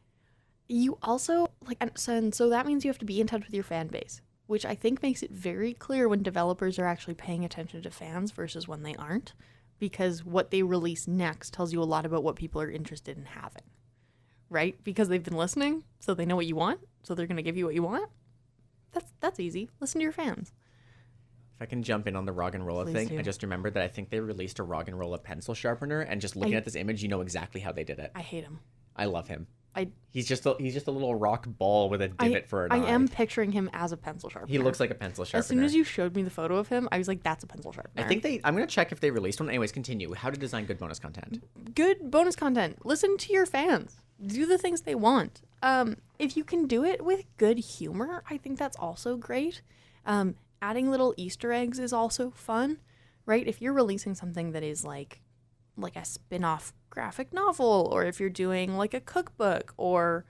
[SPEAKER 2] You also, like, and so that means you have to be in touch with your fan base, which I think makes it very clear when developers are actually paying attention to fans versus when they aren't, because what they release next tells you a lot about what people are interested in having, right? Because they've been listening, so they know what you want, so they're going to give you what you want. That's easy. Listen to your fans.
[SPEAKER 1] If I can jump in on the Roggenrola
[SPEAKER 2] Please
[SPEAKER 1] thing,
[SPEAKER 2] do.
[SPEAKER 1] I just remembered that I think they released a Roggenrola pencil sharpener, and just looking at this image, you know exactly how they did it.
[SPEAKER 2] I hate them.
[SPEAKER 1] I love him.
[SPEAKER 2] I
[SPEAKER 1] He's just a little rock ball with a divot for an
[SPEAKER 2] I
[SPEAKER 1] eye.
[SPEAKER 2] am picturing him as a pencil sharpener.
[SPEAKER 1] He looks like a pencil sharpener.
[SPEAKER 2] As soon as you showed me the photo of him, I was like, that's a pencil sharpener.
[SPEAKER 1] I think I'm gonna check if they released one. Anyways, continue. How to design good bonus content.
[SPEAKER 2] Good bonus content. Listen to your fans. Do the things they want. If you can do it with good humor, I think that's also great. Adding little Easter eggs is also fun, right? If you're releasing something that is like a spin-off graphic novel, or if you're doing like a cookbook, or,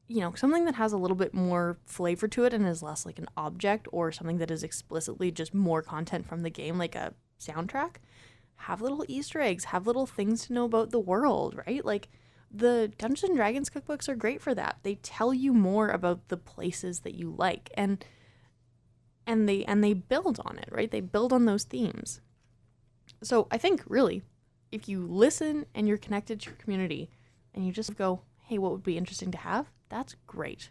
[SPEAKER 2] you know, something that has a little bit more flavor to it and is less like an object, or something that is explicitly just more content from the game, like a soundtrack, have little Easter eggs, have little things to know about the world, right? Like, the Dungeons and Dragons cookbooks are great for that. They tell you more about the places that you like, and they build on it, right? They build on those themes. So I think, really, if you listen and you're connected to your community and you just go, hey, what would be interesting to have? That's great.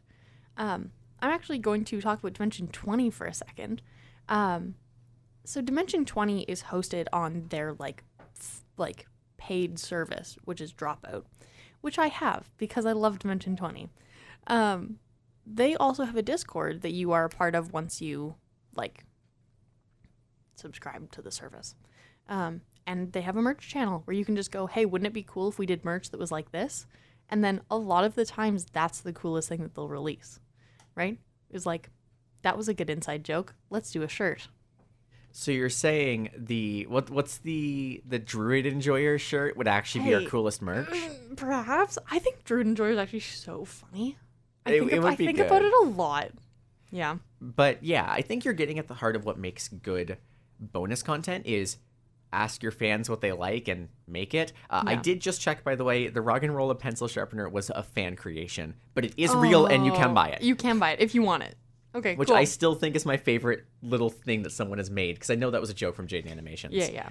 [SPEAKER 2] I'm actually going to talk about Dimension 20 for a second. So Dimension 20 is hosted on their like paid service, which is Dropout, which I have because I love Dimension 20. They also have a Discord that you are a part of once you subscribe to the service. And they have a merch channel where you can just go, hey, wouldn't it be cool if we did merch that was like this? And then a lot of the times that's the coolest thing that they'll release, right? It's like, that was a good inside joke. Let's do a shirt.
[SPEAKER 1] So you're saying what's the Druid Enjoyer shirt would actually be
[SPEAKER 2] Hey.
[SPEAKER 1] our coolest merch?
[SPEAKER 2] Perhaps. I think Druid Enjoyer is actually so funny.
[SPEAKER 1] It would
[SPEAKER 2] I
[SPEAKER 1] be
[SPEAKER 2] think
[SPEAKER 1] good.
[SPEAKER 2] about it a lot. Yeah.
[SPEAKER 1] But yeah, I think you're getting at the heart of what makes good bonus content is ask your fans what they like and make it. I
[SPEAKER 2] Yeah.
[SPEAKER 1] did just check, by the way, the Rock and Roller pencil sharpener was a fan creation, but it is real and you can buy it.
[SPEAKER 2] You can buy it if you want it. Okay,
[SPEAKER 1] Which
[SPEAKER 2] cool.
[SPEAKER 1] I still think is my favorite little thing that someone has made, because I know that was a joke from Jaden Animations.
[SPEAKER 2] Yeah.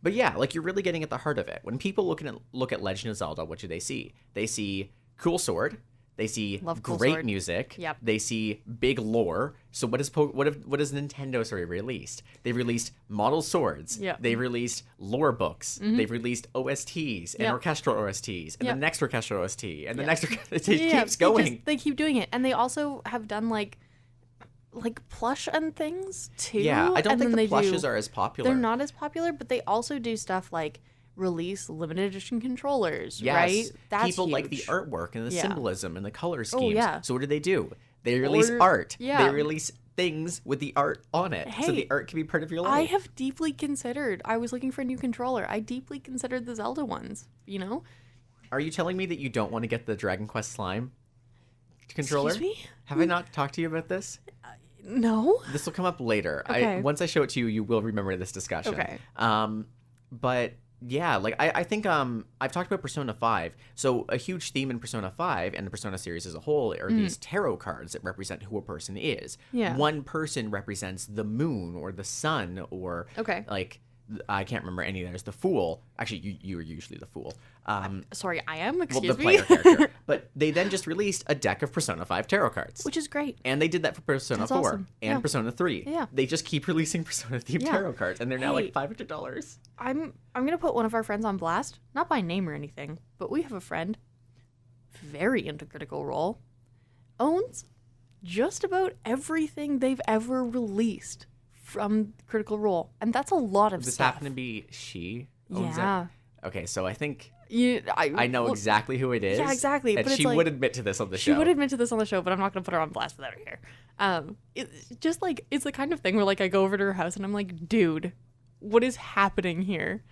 [SPEAKER 1] But yeah, like you're really getting at the heart of it. When people look at Legend of Zelda, what do they see? They see cool sword. They see
[SPEAKER 2] Love cool
[SPEAKER 1] great
[SPEAKER 2] sword.
[SPEAKER 1] music.
[SPEAKER 2] Yep.
[SPEAKER 1] They see big lore. So what has Nintendo released? They've released model swords.
[SPEAKER 2] Yep.
[SPEAKER 1] They've released lore books. They've released OSTs and
[SPEAKER 2] Yep.
[SPEAKER 1] orchestral OSTs and
[SPEAKER 2] Yep.
[SPEAKER 1] the next orchestral OST and the
[SPEAKER 2] Yep.
[SPEAKER 1] next. It
[SPEAKER 2] Yeah,
[SPEAKER 1] keeps going.
[SPEAKER 2] They keep doing it, and they also have done like plush and things too.
[SPEAKER 1] Yeah, I don't
[SPEAKER 2] and
[SPEAKER 1] think
[SPEAKER 2] then
[SPEAKER 1] the
[SPEAKER 2] they
[SPEAKER 1] plushes
[SPEAKER 2] do,
[SPEAKER 1] are as popular.
[SPEAKER 2] They're not as popular, but they also do stuff like release limited edition controllers.
[SPEAKER 1] Yes.
[SPEAKER 2] Right? That's
[SPEAKER 1] People like the
[SPEAKER 2] huge.
[SPEAKER 1] artwork and the
[SPEAKER 2] Yeah.
[SPEAKER 1] symbolism and the color schemes.
[SPEAKER 2] yeah.
[SPEAKER 1] So what do? They release
[SPEAKER 2] Or-
[SPEAKER 1] art.
[SPEAKER 2] yeah.
[SPEAKER 1] They release things with the art on it. So
[SPEAKER 2] Hey,
[SPEAKER 1] the art can be part of your life.
[SPEAKER 2] I have deeply considered. I was looking for a new controller. I deeply considered the Zelda ones. You know,
[SPEAKER 1] Are you telling me that you don't want to get the Dragon Quest Slime controller?
[SPEAKER 2] Excuse me?
[SPEAKER 1] Have I not talked to you about this?
[SPEAKER 2] No.
[SPEAKER 1] This will come up later.
[SPEAKER 2] Okay.
[SPEAKER 1] Once I show it to you, you will remember this discussion.
[SPEAKER 2] Okay.
[SPEAKER 1] But yeah, like I think I've talked about Persona 5. So a huge theme in Persona 5 and the Persona series as a whole are these tarot cards that represent who a person is.
[SPEAKER 2] Yeah.
[SPEAKER 1] One person represents the moon or the sun or
[SPEAKER 2] Okay.
[SPEAKER 1] like I can't remember any of those. The Fool. Actually, you were usually the Fool.
[SPEAKER 2] Sorry, I am.
[SPEAKER 1] Well,
[SPEAKER 2] Excuse
[SPEAKER 1] the
[SPEAKER 2] me.
[SPEAKER 1] player character. But they then just released a deck of Persona 5 tarot cards.
[SPEAKER 2] Which is great.
[SPEAKER 1] And they did that for Persona
[SPEAKER 2] That's
[SPEAKER 1] 4
[SPEAKER 2] awesome.
[SPEAKER 1] and
[SPEAKER 2] Yeah.
[SPEAKER 1] Persona 3.
[SPEAKER 2] Yeah.
[SPEAKER 1] They just keep releasing Persona themed
[SPEAKER 2] Yeah.
[SPEAKER 1] tarot cards, and they're now
[SPEAKER 2] Hey.
[SPEAKER 1] like $500.
[SPEAKER 2] I'm gonna put one of our friends on blast, not by name or anything, but we have a friend very into Critical Role, owns just about everything they've ever released from Critical Role, and that's a lot of
[SPEAKER 1] Does this
[SPEAKER 2] stuff.
[SPEAKER 1] happen to be she? owns it?
[SPEAKER 2] Yeah,
[SPEAKER 1] Okay, so I think
[SPEAKER 2] I
[SPEAKER 1] I know exactly who it is.
[SPEAKER 2] Yeah, exactly,
[SPEAKER 1] And
[SPEAKER 2] but it's
[SPEAKER 1] she
[SPEAKER 2] like-
[SPEAKER 1] would admit to this on the
[SPEAKER 2] She
[SPEAKER 1] show.
[SPEAKER 2] would admit to this on the show, but I'm not gonna put her on blast without her here. It's just like it's the kind of thing where like I go over to her house and I'm like, dude, what is happening here?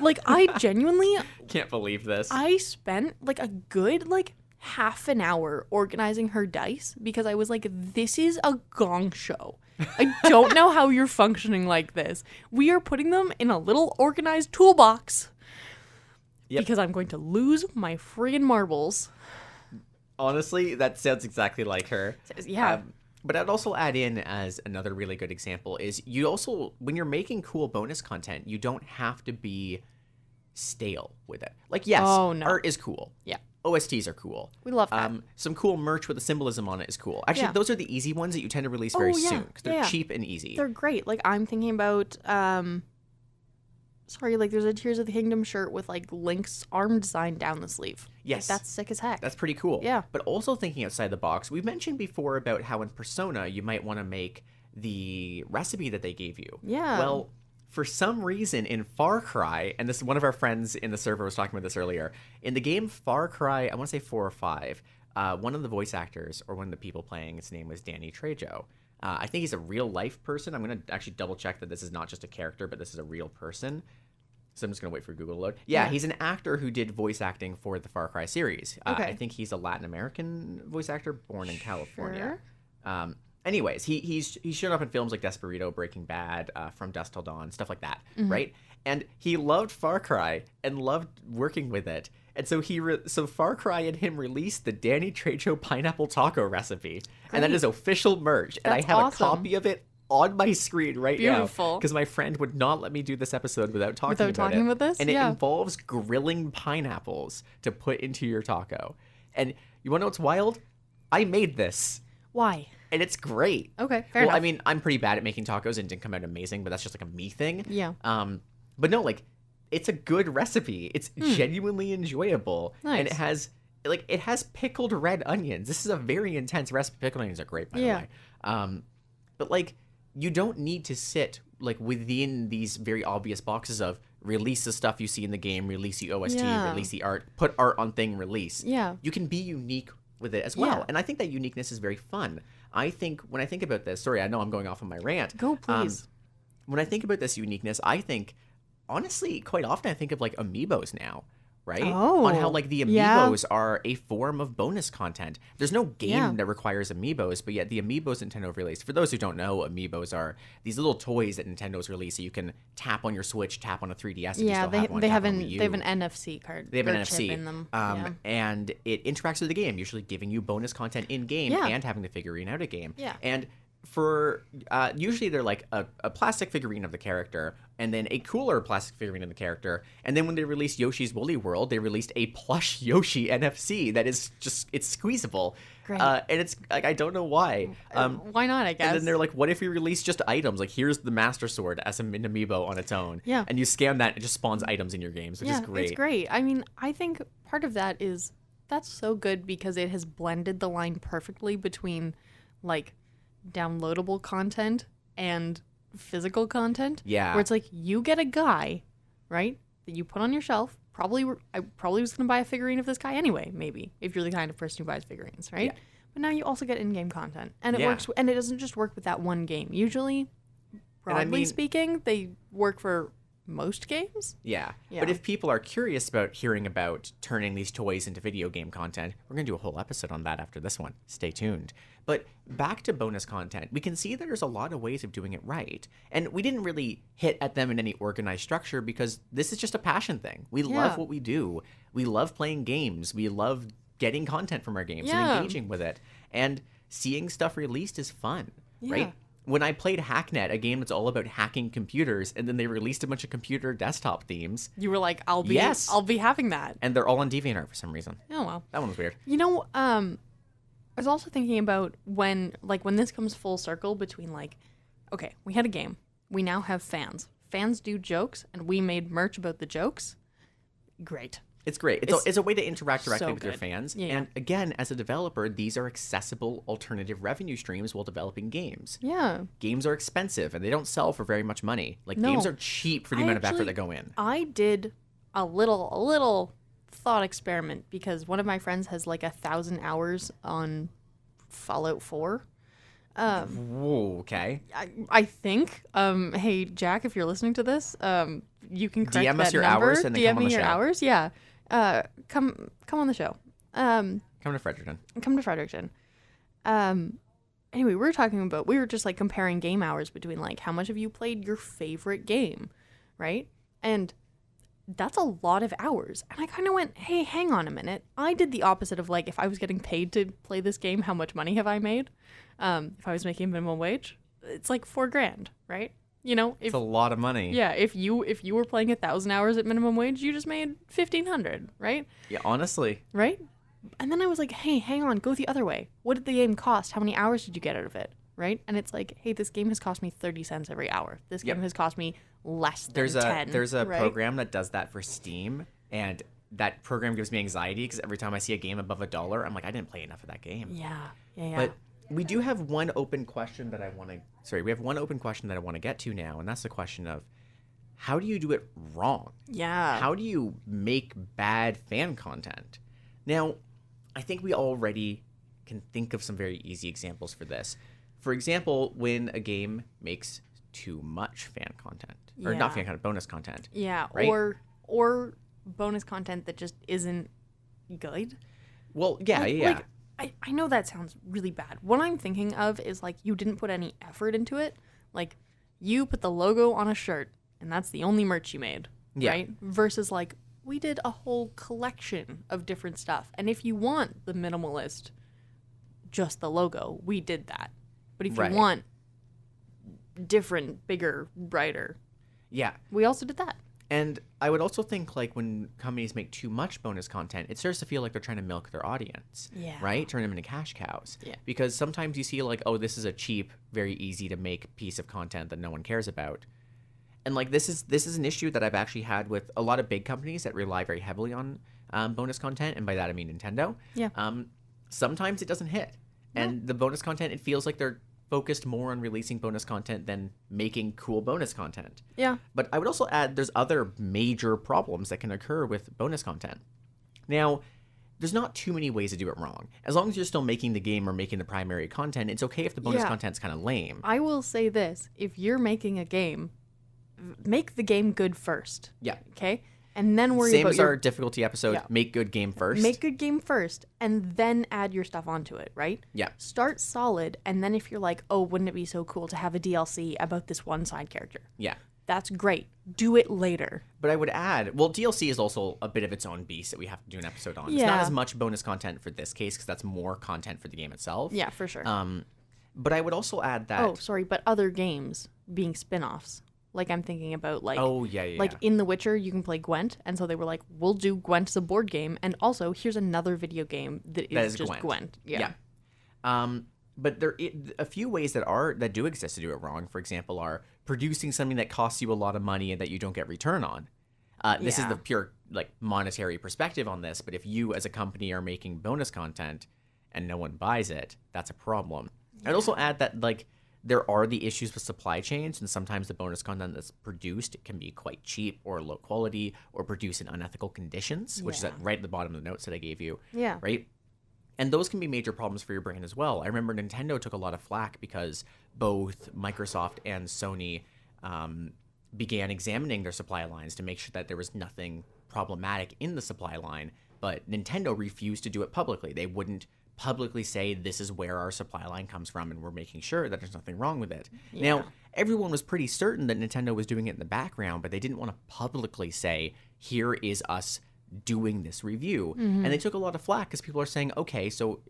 [SPEAKER 2] Like I genuinely
[SPEAKER 1] Can't believe this.
[SPEAKER 2] I spent like a good like half an hour organizing her dice because I was like, this is a gong show. I don't know how you're functioning like this. We are putting them in a little organized toolbox
[SPEAKER 1] Yep.
[SPEAKER 2] because I'm going to lose my friggin' marbles.
[SPEAKER 1] Honestly, that sounds exactly like her.
[SPEAKER 2] Yeah.
[SPEAKER 1] But I'd also add in as another really good example is you also, when you're making cool bonus content, you don't have to be stale with it. Like, yes,
[SPEAKER 2] Oh, no.
[SPEAKER 1] art is cool.
[SPEAKER 2] Yeah.
[SPEAKER 1] OSTs are cool.
[SPEAKER 2] We love that.
[SPEAKER 1] Some cool merch with the symbolism on it is cool. Actually,
[SPEAKER 2] Yeah.
[SPEAKER 1] those are the easy ones that you tend to release very
[SPEAKER 2] Oh, yeah.
[SPEAKER 1] soon because they're
[SPEAKER 2] Yeah.
[SPEAKER 1] cheap and easy.
[SPEAKER 2] They're great. Like I'm thinking about like there's a Tears of the Kingdom shirt with like Link's arm design down the sleeve.
[SPEAKER 1] Yes.
[SPEAKER 2] Like, that's sick as heck.
[SPEAKER 1] That's pretty cool.
[SPEAKER 2] Yeah.
[SPEAKER 1] But also thinking outside the box, we've mentioned before about how in Persona you might want to make the recipe that they gave you.
[SPEAKER 2] Yeah.
[SPEAKER 1] Well, for some reason in Far Cry, and this one of our friends in the server was talking about this earlier, in the game Far Cry, I want to say 4 or 5, one of the voice actors or one of the people playing, his name was Danny Trejo. I think he's a real life person. I'm going to actually double check that this is not just a character, but this is a real person. So I'm just going to wait for Google to load. Yeah,
[SPEAKER 2] Yeah.
[SPEAKER 1] he's an actor who did voice acting for the Far Cry series.
[SPEAKER 2] Okay.
[SPEAKER 1] I think he's a Latin American voice actor born in California.
[SPEAKER 2] Sure.
[SPEAKER 1] Anyways, he's shown up in films like Desperado, Breaking Bad, From Dusk Till Dawn, stuff like that, right? And he loved Far Cry and loved working with it. And so so Far Cry and him released the Danny Trejo pineapple taco recipe, and that
[SPEAKER 2] Great.
[SPEAKER 1] is official merch. And I
[SPEAKER 2] That's
[SPEAKER 1] have
[SPEAKER 2] awesome.
[SPEAKER 1] a copy of it on my screen right now
[SPEAKER 2] Beautiful.
[SPEAKER 1] because my friend would not let me do this episode without talking
[SPEAKER 2] about this?
[SPEAKER 1] And it
[SPEAKER 2] Yeah.
[SPEAKER 1] involves grilling pineapples to put into your taco. And you want to know what's wild? I made this,
[SPEAKER 2] Why?
[SPEAKER 1] and it's great.
[SPEAKER 2] Okay, fair
[SPEAKER 1] Well,
[SPEAKER 2] enough.
[SPEAKER 1] I mean, I'm pretty bad at making tacos and it didn't come out amazing, but that's just like a me thing.
[SPEAKER 2] Yeah.
[SPEAKER 1] But no, like, it's a good recipe. It's genuinely enjoyable. And it
[SPEAKER 2] Nice.
[SPEAKER 1] has pickled red onions. This is a very intense recipe. Pickled onions are great, by
[SPEAKER 2] Yeah.
[SPEAKER 1] the way. But like, you don't need to sit like within these very obvious boxes of release the stuff you see in the game, release the OST,
[SPEAKER 2] Yeah.
[SPEAKER 1] release the art, put art on thing, release.
[SPEAKER 2] Yeah.
[SPEAKER 1] You can be unique with it as well.
[SPEAKER 2] Yeah.
[SPEAKER 1] And I think that uniqueness is very fun. I think when I think about this, sorry, I know I'm going off on my rant.
[SPEAKER 2] Go, please.
[SPEAKER 1] when I think about this uniqueness, I think, honestly, quite often I think of like amiibos now, right?
[SPEAKER 2] Oh,
[SPEAKER 1] On how like the
[SPEAKER 2] yeah.
[SPEAKER 1] amiibos are a form of bonus content. There's no game
[SPEAKER 2] Yeah.
[SPEAKER 1] that requires amiibos, but yet the amiibos Nintendo released. For those who don't know, amiibos are these little toys that Nintendo's released, so you can tap on your Switch, tap on a 3DS. If you
[SPEAKER 2] Yeah,
[SPEAKER 1] still have one,
[SPEAKER 2] they
[SPEAKER 1] tap
[SPEAKER 2] have
[SPEAKER 1] on a
[SPEAKER 2] an
[SPEAKER 1] Wii U.
[SPEAKER 2] they have an NFC card.
[SPEAKER 1] They have an
[SPEAKER 2] or
[SPEAKER 1] NFC
[SPEAKER 2] chip in them. Yeah.
[SPEAKER 1] and it interacts with the game, usually giving you bonus content in game
[SPEAKER 2] Yeah.
[SPEAKER 1] and having the figurine out of game.
[SPEAKER 2] Yeah.
[SPEAKER 1] And for usually they're like a plastic figurine of the character, and then a cooler plastic figurine of the character. And then when they released Yoshi's Woolly World, they released a plush Yoshi NFC that is just it's squeezable.
[SPEAKER 2] Great.
[SPEAKER 1] And it's like I don't know why.
[SPEAKER 2] Why not? I guess.
[SPEAKER 1] And then they're like, what if we release just items? Like, here's the Master Sword as an amiibo on its own.
[SPEAKER 2] Yeah.
[SPEAKER 1] And you scan that, it just spawns items in your games, which is great.
[SPEAKER 2] It's great. I mean, I think part of that is that's so good because it has blended the line perfectly between like downloadable content and physical content.
[SPEAKER 1] Yeah.
[SPEAKER 2] Where it's like you get a guy, right, that you put on your shelf. I probably was going to buy a figurine of this guy anyway, maybe, if you're the kind of person who buys figurines, right?
[SPEAKER 1] Yeah.
[SPEAKER 2] But now you also get in-game content. And it
[SPEAKER 1] Yeah.
[SPEAKER 2] works, and it doesn't just work with that one game. Usually, broadly speaking, they work for most games.
[SPEAKER 1] Yeah.
[SPEAKER 2] Yeah.
[SPEAKER 1] But if people are curious about hearing about turning these toys into video game content, we're going to do a whole episode on that after this one. Stay tuned. But back to bonus content, we can see that there's a lot of ways of doing it right. And we didn't really hit at them in any organized structure because this is just a passion thing. We love what we do. We love playing games. We love getting content from our games and engaging with it. And seeing stuff released is fun, right? When I played Hacknet, a game that's all about hacking computers, and then they released a bunch of computer desktop themes,
[SPEAKER 2] You were like, I'll be having that.
[SPEAKER 1] and they're all on DeviantArt for some reason.
[SPEAKER 2] Oh well.
[SPEAKER 1] That one was weird.
[SPEAKER 2] You know, I was also thinking about when this comes full circle between like, okay, we had a game. We now have fans. Fans do jokes, and we made merch about the jokes. Great.
[SPEAKER 1] It's great. It's a way to interact directly
[SPEAKER 2] so
[SPEAKER 1] with your
[SPEAKER 2] good.
[SPEAKER 1] fans.
[SPEAKER 2] Yeah.
[SPEAKER 1] And again, as a developer, these are accessible alternative revenue streams while developing games.
[SPEAKER 2] Yeah.
[SPEAKER 1] Games are expensive, and they don't sell for very much money. Like,
[SPEAKER 2] No.
[SPEAKER 1] games are cheap for the amount of effort that go in.
[SPEAKER 2] I did a little thought experiment because one of my friends has like 1,000 hours on Fallout 4.
[SPEAKER 1] Whoa, okay.
[SPEAKER 2] I think. Hey Jack, if you're listening to this, you can correct
[SPEAKER 1] DM us
[SPEAKER 2] that
[SPEAKER 1] your
[SPEAKER 2] number.
[SPEAKER 1] hours and then
[SPEAKER 2] DM
[SPEAKER 1] come on
[SPEAKER 2] me
[SPEAKER 1] the
[SPEAKER 2] your
[SPEAKER 1] show.
[SPEAKER 2] hours. Yeah. Come on the show.
[SPEAKER 1] Come to Fredericton.
[SPEAKER 2] Come to Fredericton. Anyway, we were just like comparing game hours between like how much have you played your favorite game, right? And that's a lot of hours. And I kind of went, hey, hang on a minute. I did the opposite of like if I was getting paid to play this game, how much money have I made? If I was making minimum wage, it's like $4,000, right? You know,
[SPEAKER 1] It's a lot of money.
[SPEAKER 2] yeah, if you were playing 1,000 hours at minimum wage, you just made 1,500, right?
[SPEAKER 1] Yeah, honestly.
[SPEAKER 2] Right? And then I was like, hey, hang on, go the other way. What did the game cost? How many hours did you get out of it? Right? And it's like, hey, this game has cost me 30 cents every hour. This game has cost me less than
[SPEAKER 1] There's
[SPEAKER 2] 10.
[SPEAKER 1] There's a
[SPEAKER 2] right?
[SPEAKER 1] program that does that for Steam, and that program gives me anxiety because every time I see a game above $1, I'm like, I didn't play enough of that game.
[SPEAKER 2] Yeah.
[SPEAKER 1] But we do have one open question that I want to. Sorry, we have one open question that I want to get to now, and that's the question of how do you do it wrong?
[SPEAKER 2] Yeah.
[SPEAKER 1] How do you make bad fan content? Now, I think we already can think of some very easy examples for this. For example, when a game makes too much fan content, or not
[SPEAKER 2] Yeah.
[SPEAKER 1] fan content, bonus content.
[SPEAKER 2] Yeah.
[SPEAKER 1] Right?
[SPEAKER 2] Or bonus content that just isn't good.
[SPEAKER 1] Well, yeah, yeah.
[SPEAKER 2] Like, I know that sounds really bad. What I'm thinking of is like you didn't put any effort into it. Like you put the logo on a shirt and that's the only merch you made.
[SPEAKER 1] Yeah.
[SPEAKER 2] Right? Versus like we did a whole collection of different stuff. And if you want the minimalist, just the logo, we did that. But if
[SPEAKER 1] Right.
[SPEAKER 2] you want different, bigger, brighter,
[SPEAKER 1] Yeah.
[SPEAKER 2] we also did that.
[SPEAKER 1] And I would also think like when companies make too much bonus content, it starts to feel like they're trying to milk their audience.
[SPEAKER 2] Yeah.
[SPEAKER 1] Right? Turn them into cash cows.
[SPEAKER 2] Yeah.
[SPEAKER 1] Because sometimes you see like, oh, this is a cheap, very easy to make piece of content that no one cares about. And like this is an issue that I've actually had with a lot of big companies that rely very heavily on bonus content, and by that I mean Nintendo.
[SPEAKER 2] Yeah.
[SPEAKER 1] Sometimes it doesn't hit, and the bonus content, it feels like they're focused more on releasing bonus content than making cool bonus content.
[SPEAKER 2] Yeah.
[SPEAKER 1] But I would also add there's other major problems that can occur with bonus content. Now, there's not too many ways to do it wrong. As long as you're still making the game or making the primary content, it's okay if the bonus
[SPEAKER 2] Yeah.
[SPEAKER 1] content's kind of lame.
[SPEAKER 2] I will say this, if you're making a game make the game good first.
[SPEAKER 1] Yeah.
[SPEAKER 2] Okay? And then worry
[SPEAKER 1] Same
[SPEAKER 2] about
[SPEAKER 1] as our difficulty episode.
[SPEAKER 2] Yeah.
[SPEAKER 1] Make good game first.
[SPEAKER 2] Make good game first, and then add your stuff onto it, right?
[SPEAKER 1] Yeah.
[SPEAKER 2] Start solid, and then if you're like, oh, wouldn't it be so cool to have a DLC about this one side character?
[SPEAKER 1] Yeah.
[SPEAKER 2] That's great. Do it later.
[SPEAKER 1] But I would add, well, DLC is also a bit of its own beast that we have to do an episode on. It's not
[SPEAKER 2] Yeah.
[SPEAKER 1] as much bonus content for this case because that's more content for the game itself.
[SPEAKER 2] Yeah, for sure.
[SPEAKER 1] But I would also add that.
[SPEAKER 2] Oh, sorry, but other games being spin-offs. Like I'm thinking about like
[SPEAKER 1] Oh, yeah.
[SPEAKER 2] like in The Witcher you can play Gwent, and so they were like, we'll do Gwent as a board game, and also here's another video game that is just Gwent. Yeah.
[SPEAKER 1] But a few ways that do exist to do it wrong, for example, are producing something that costs you a lot of money and that you don't get return on. This is
[SPEAKER 2] Yeah.
[SPEAKER 1] the pure like monetary perspective on this, but if you as a company are making bonus content and no one buys it, that's a problem. I'd also add that like there are the issues with supply chains, and sometimes the bonus content that's produced can be quite cheap or low quality or produced in unethical conditions, which is right at the bottom of the notes that I gave you.
[SPEAKER 2] Yeah.
[SPEAKER 1] Right? And those can be major problems for your brand as well. I remember Nintendo took a lot of flack because both Microsoft and Sony began examining their supply lines to make sure that there was nothing problematic in the supply line, but Nintendo refused to do it publicly. They wouldn't publicly say this is where our supply line comes from and we're making sure that there's nothing wrong with it. Now, everyone was pretty certain that Nintendo was doing it in the background, but they didn't want to publicly say, here is us doing this review. And they took a lot of flack because people are saying, okay, so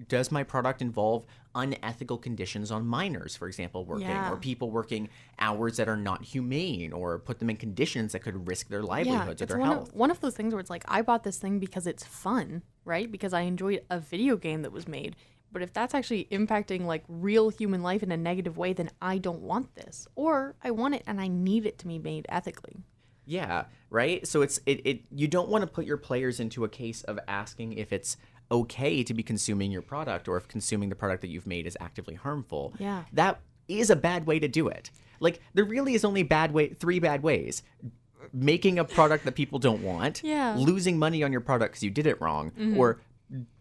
[SPEAKER 1] does my product involve unethical conditions on minors, for example, working, or people working hours that are not humane, or put them in conditions that could risk their livelihoods or their health?
[SPEAKER 2] One of those things where it's like, I bought this thing because it's fun, right? Because I enjoyed a video game that was made. But if that's actually impacting like real human life in a negative way, then I don't want this. Or I want it and I need it to be made ethically.
[SPEAKER 1] Yeah, right? So it you don't want to put your players into a case of asking if it's okay to be consuming your product or if consuming the product that you've made is actively harmful.
[SPEAKER 2] Yeah.
[SPEAKER 1] That is a bad way to do it. Like there really is only three bad ways. Making a product that people don't want, losing money on your product because you did it wrong, or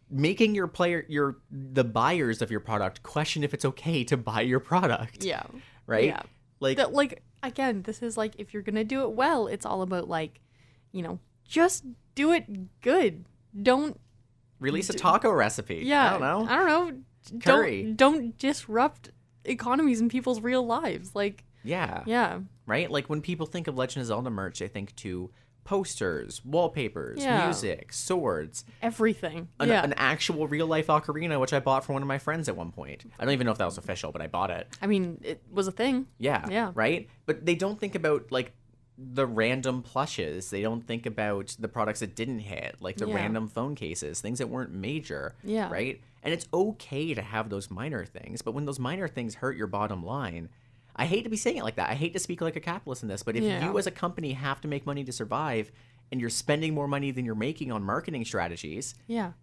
[SPEAKER 1] making the buyers of your product question if it's okay to buy your product.
[SPEAKER 2] Yeah.
[SPEAKER 1] Right?
[SPEAKER 2] Yeah.
[SPEAKER 1] Like
[SPEAKER 2] again, this is like, if you're going to do it well, it's all about like, just do it good. Don't
[SPEAKER 1] release a taco recipe.
[SPEAKER 2] Yeah.
[SPEAKER 1] I don't
[SPEAKER 2] know.
[SPEAKER 1] Curry.
[SPEAKER 2] Don't disrupt economies in people's real lives. Like,
[SPEAKER 1] yeah.
[SPEAKER 2] Yeah.
[SPEAKER 1] Right? Like when people think of Legend of Zelda merch, they think to posters, wallpapers, music, swords.
[SPEAKER 2] Everything.
[SPEAKER 1] An actual real life ocarina, which I bought for one of my friends at one point. I don't even know if that was official, but I bought it.
[SPEAKER 2] I mean, it was a thing.
[SPEAKER 1] Yeah. Right? But they don't think about like the random plushes. They don't think about the products that didn't hit, like the random phone cases, things that weren't major.
[SPEAKER 2] Yeah.
[SPEAKER 1] Right? And it's okay to have those minor things, but when those minor things hurt your bottom line, I hate to be saying it like that. I hate to speak like a capitalist in this, but if you as a company have to make money to survive and you're spending more money than you're making on marketing strategies,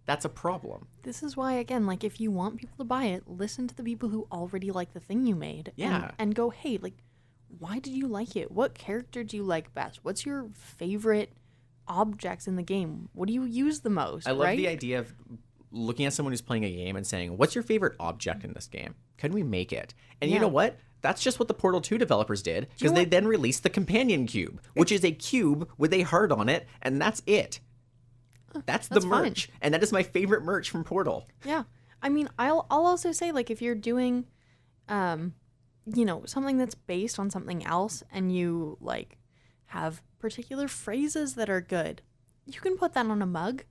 [SPEAKER 1] that's a problem.
[SPEAKER 2] This is why, again, like if you want people to buy it, listen to the people who already like the thing you made. And go, hey, like, why did you like it? What character do you like best? What's your favorite objects in the game? What do you use the most?
[SPEAKER 1] I love the idea of looking at someone who's playing a game and saying, what's your favorite object in this game? Can we make it? And you know what? That's just what the Portal 2 developers did, because they then released the Companion Cube, which is a cube with a heart on it, and that's it. That's the merch. Fine. And that is my favorite merch from Portal.
[SPEAKER 2] Yeah. I mean, I'll also say, like, if you're doing, something that's based on something else and you, like, have particular phrases that are good, you can put that on a mug.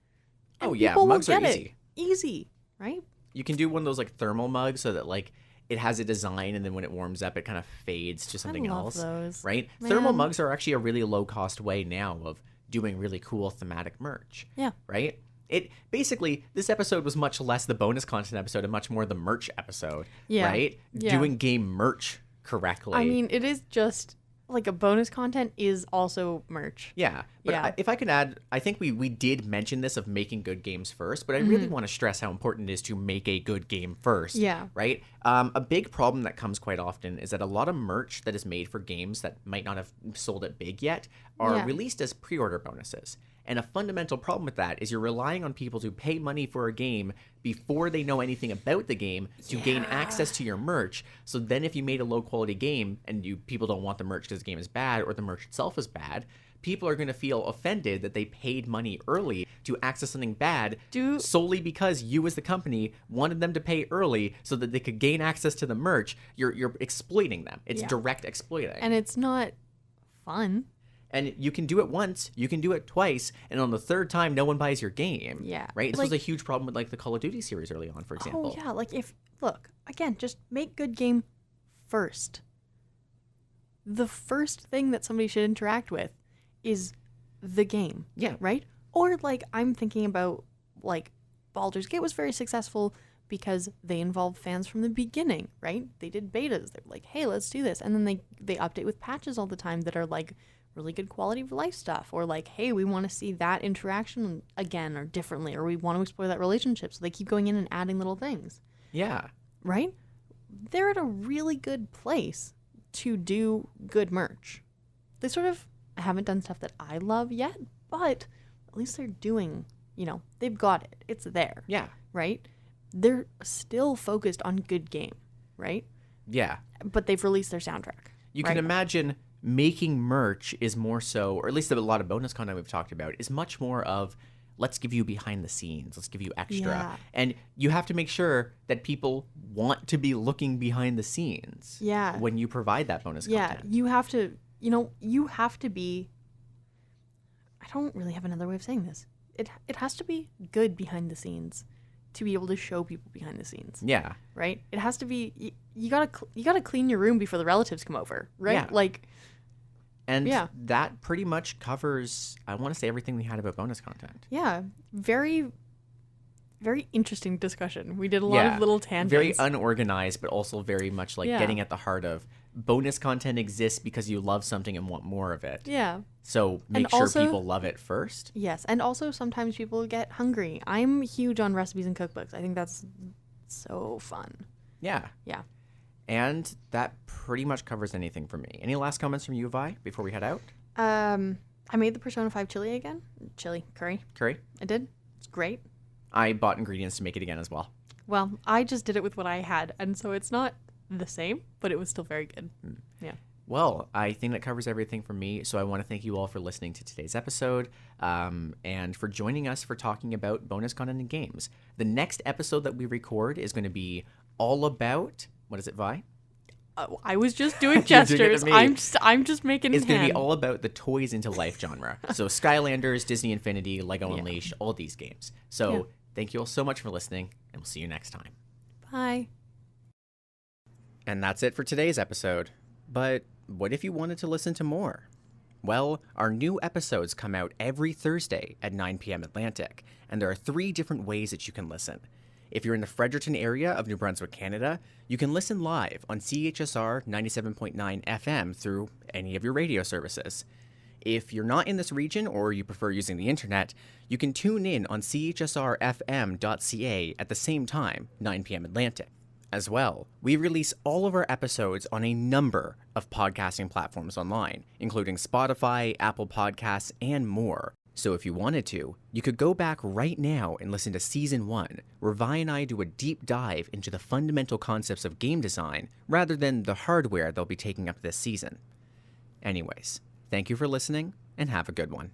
[SPEAKER 1] Oh, yeah. Mugs are easy.
[SPEAKER 2] Easy, right?
[SPEAKER 1] You can do one of those, like, thermal mugs so that, like, it has a design, and then when it warms up, it kind of fades to something else.
[SPEAKER 2] Those.
[SPEAKER 1] Right? Man. Thermal mugs are actually a really low-cost way now of doing really cool thematic merch.
[SPEAKER 2] Yeah.
[SPEAKER 1] Right? It basically, this episode was much less the bonus content episode and much more the merch episode. Yeah. Right? Yeah. Doing game merch correctly.
[SPEAKER 2] I mean, it is just like a bonus content is also merch.
[SPEAKER 1] Yeah. But if I could add, I think we did mention this of making good games first, but I really want to stress how important it is to make a good game first.
[SPEAKER 2] Yeah.
[SPEAKER 1] Right? A big problem that comes quite often is that a lot of merch that is made for games that might not have sold it big yet are released as pre-order bonuses. And a fundamental problem with that is you're relying on people to pay money for a game before they know anything about the game to gain access to your merch. So then if you made a low quality game and people don't want the merch because the game is bad or the merch itself is bad, people are going to feel offended that they paid money early to access something bad solely because you as the company wanted them to pay early so that they could gain access to the merch. You're exploiting them. It's direct exploiting.
[SPEAKER 2] And it's not fun.
[SPEAKER 1] And you can do it once, you can do it twice, and on the third time, no one buys your game.
[SPEAKER 2] Yeah.
[SPEAKER 1] Right? This was a huge problem with, like, the Call of Duty series early on, for example.
[SPEAKER 2] Oh, yeah. Like, look, again, just make good game first. The first thing that somebody should interact with is the game.
[SPEAKER 1] Yeah.
[SPEAKER 2] Right? Or, like, I'm thinking about, like, Baldur's Gate was very successful because they involved fans from the beginning, right? They did betas. They're like, hey, let's do this. And then they update with patches all the time that are, like, really good quality of life stuff, or like, hey, we want to see that interaction again or differently, or we want to explore that relationship. So they keep going in and adding little things.
[SPEAKER 1] Yeah.
[SPEAKER 2] Right? They're at a really good place to do good merch. They sort of haven't done stuff that I love yet, but at least they're doing, they've got it. It's there.
[SPEAKER 1] Yeah.
[SPEAKER 2] Right? They're still focused on good game, right?
[SPEAKER 1] Yeah.
[SPEAKER 2] But they've released their soundtrack.
[SPEAKER 1] You can imagine making merch is more so, or at least a lot of bonus content we've talked about, is much more of, let's give you behind the scenes, let's give you extra.
[SPEAKER 2] Yeah.
[SPEAKER 1] And you have to make sure that people want to be looking behind the scenes when you provide that bonus content.
[SPEAKER 2] Yeah, you have to, you have to be, I don't really have another way of saying this. It has to be good behind the scenes to be able to show people behind the scenes.
[SPEAKER 1] Yeah.
[SPEAKER 2] Right? It has to be, you gotta clean your room before the relatives come over, right?
[SPEAKER 1] Yeah.
[SPEAKER 2] Like,
[SPEAKER 1] and that pretty much covers, I want to say, everything we had about bonus content.
[SPEAKER 2] Yeah. Very, very interesting discussion. We did a lot of little tangents.
[SPEAKER 1] Very unorganized, but also very much like getting at the heart of bonus content exists because you love something and want more of it.
[SPEAKER 2] Yeah.
[SPEAKER 1] So make sure people love it first.
[SPEAKER 2] Yes. And also sometimes people get hungry. I'm huge on recipes and cookbooks. I think that's so fun.
[SPEAKER 1] Yeah.
[SPEAKER 2] Yeah.
[SPEAKER 1] And that pretty much covers anything for me. Any last comments from you, Vi, before we head out?
[SPEAKER 2] I made the Persona 5 chili again. Curry. I did. It's great.
[SPEAKER 1] I bought ingredients to make it again as well.
[SPEAKER 2] Well, I just did it with what I had, and so it's not the same, but it was still very good. Yeah.
[SPEAKER 1] Well, I think that covers everything for me, so I want to thank you all for listening to today's episode and for joining us for talking about bonus content and games. The next episode that we record is going to be all about... What is it, Vi?
[SPEAKER 2] I was just doing gestures. I'm just making.
[SPEAKER 1] It's going to be all about the toys into life genre. So Skylanders, Disney Infinity, Lego Unleashed, all these games. So thank you all so much for listening, and we'll see you next time.
[SPEAKER 2] Bye.
[SPEAKER 1] And that's it for today's episode. But what if you wanted to listen to more? Well, our new episodes come out every Thursday at 9 p.m. Atlantic, and there are 3 different ways that you can listen. If you're in the Fredericton area of New Brunswick, Canada, you can listen live on CHSR 97.9 FM through any of your radio services. If you're not in this region or you prefer using the internet, you can tune in on chsrfm.ca at the same time, 9 p.m. Atlantic. As well, we release all of our episodes on a number of podcasting platforms online, including Spotify, Apple Podcasts, and more. So if you wanted to, you could go back right now and listen to Season 1, where Vi and I do a deep dive into the fundamental concepts of game design, rather than the hardware they'll be taking up this season. Anyways, thank you for listening, and have a good one.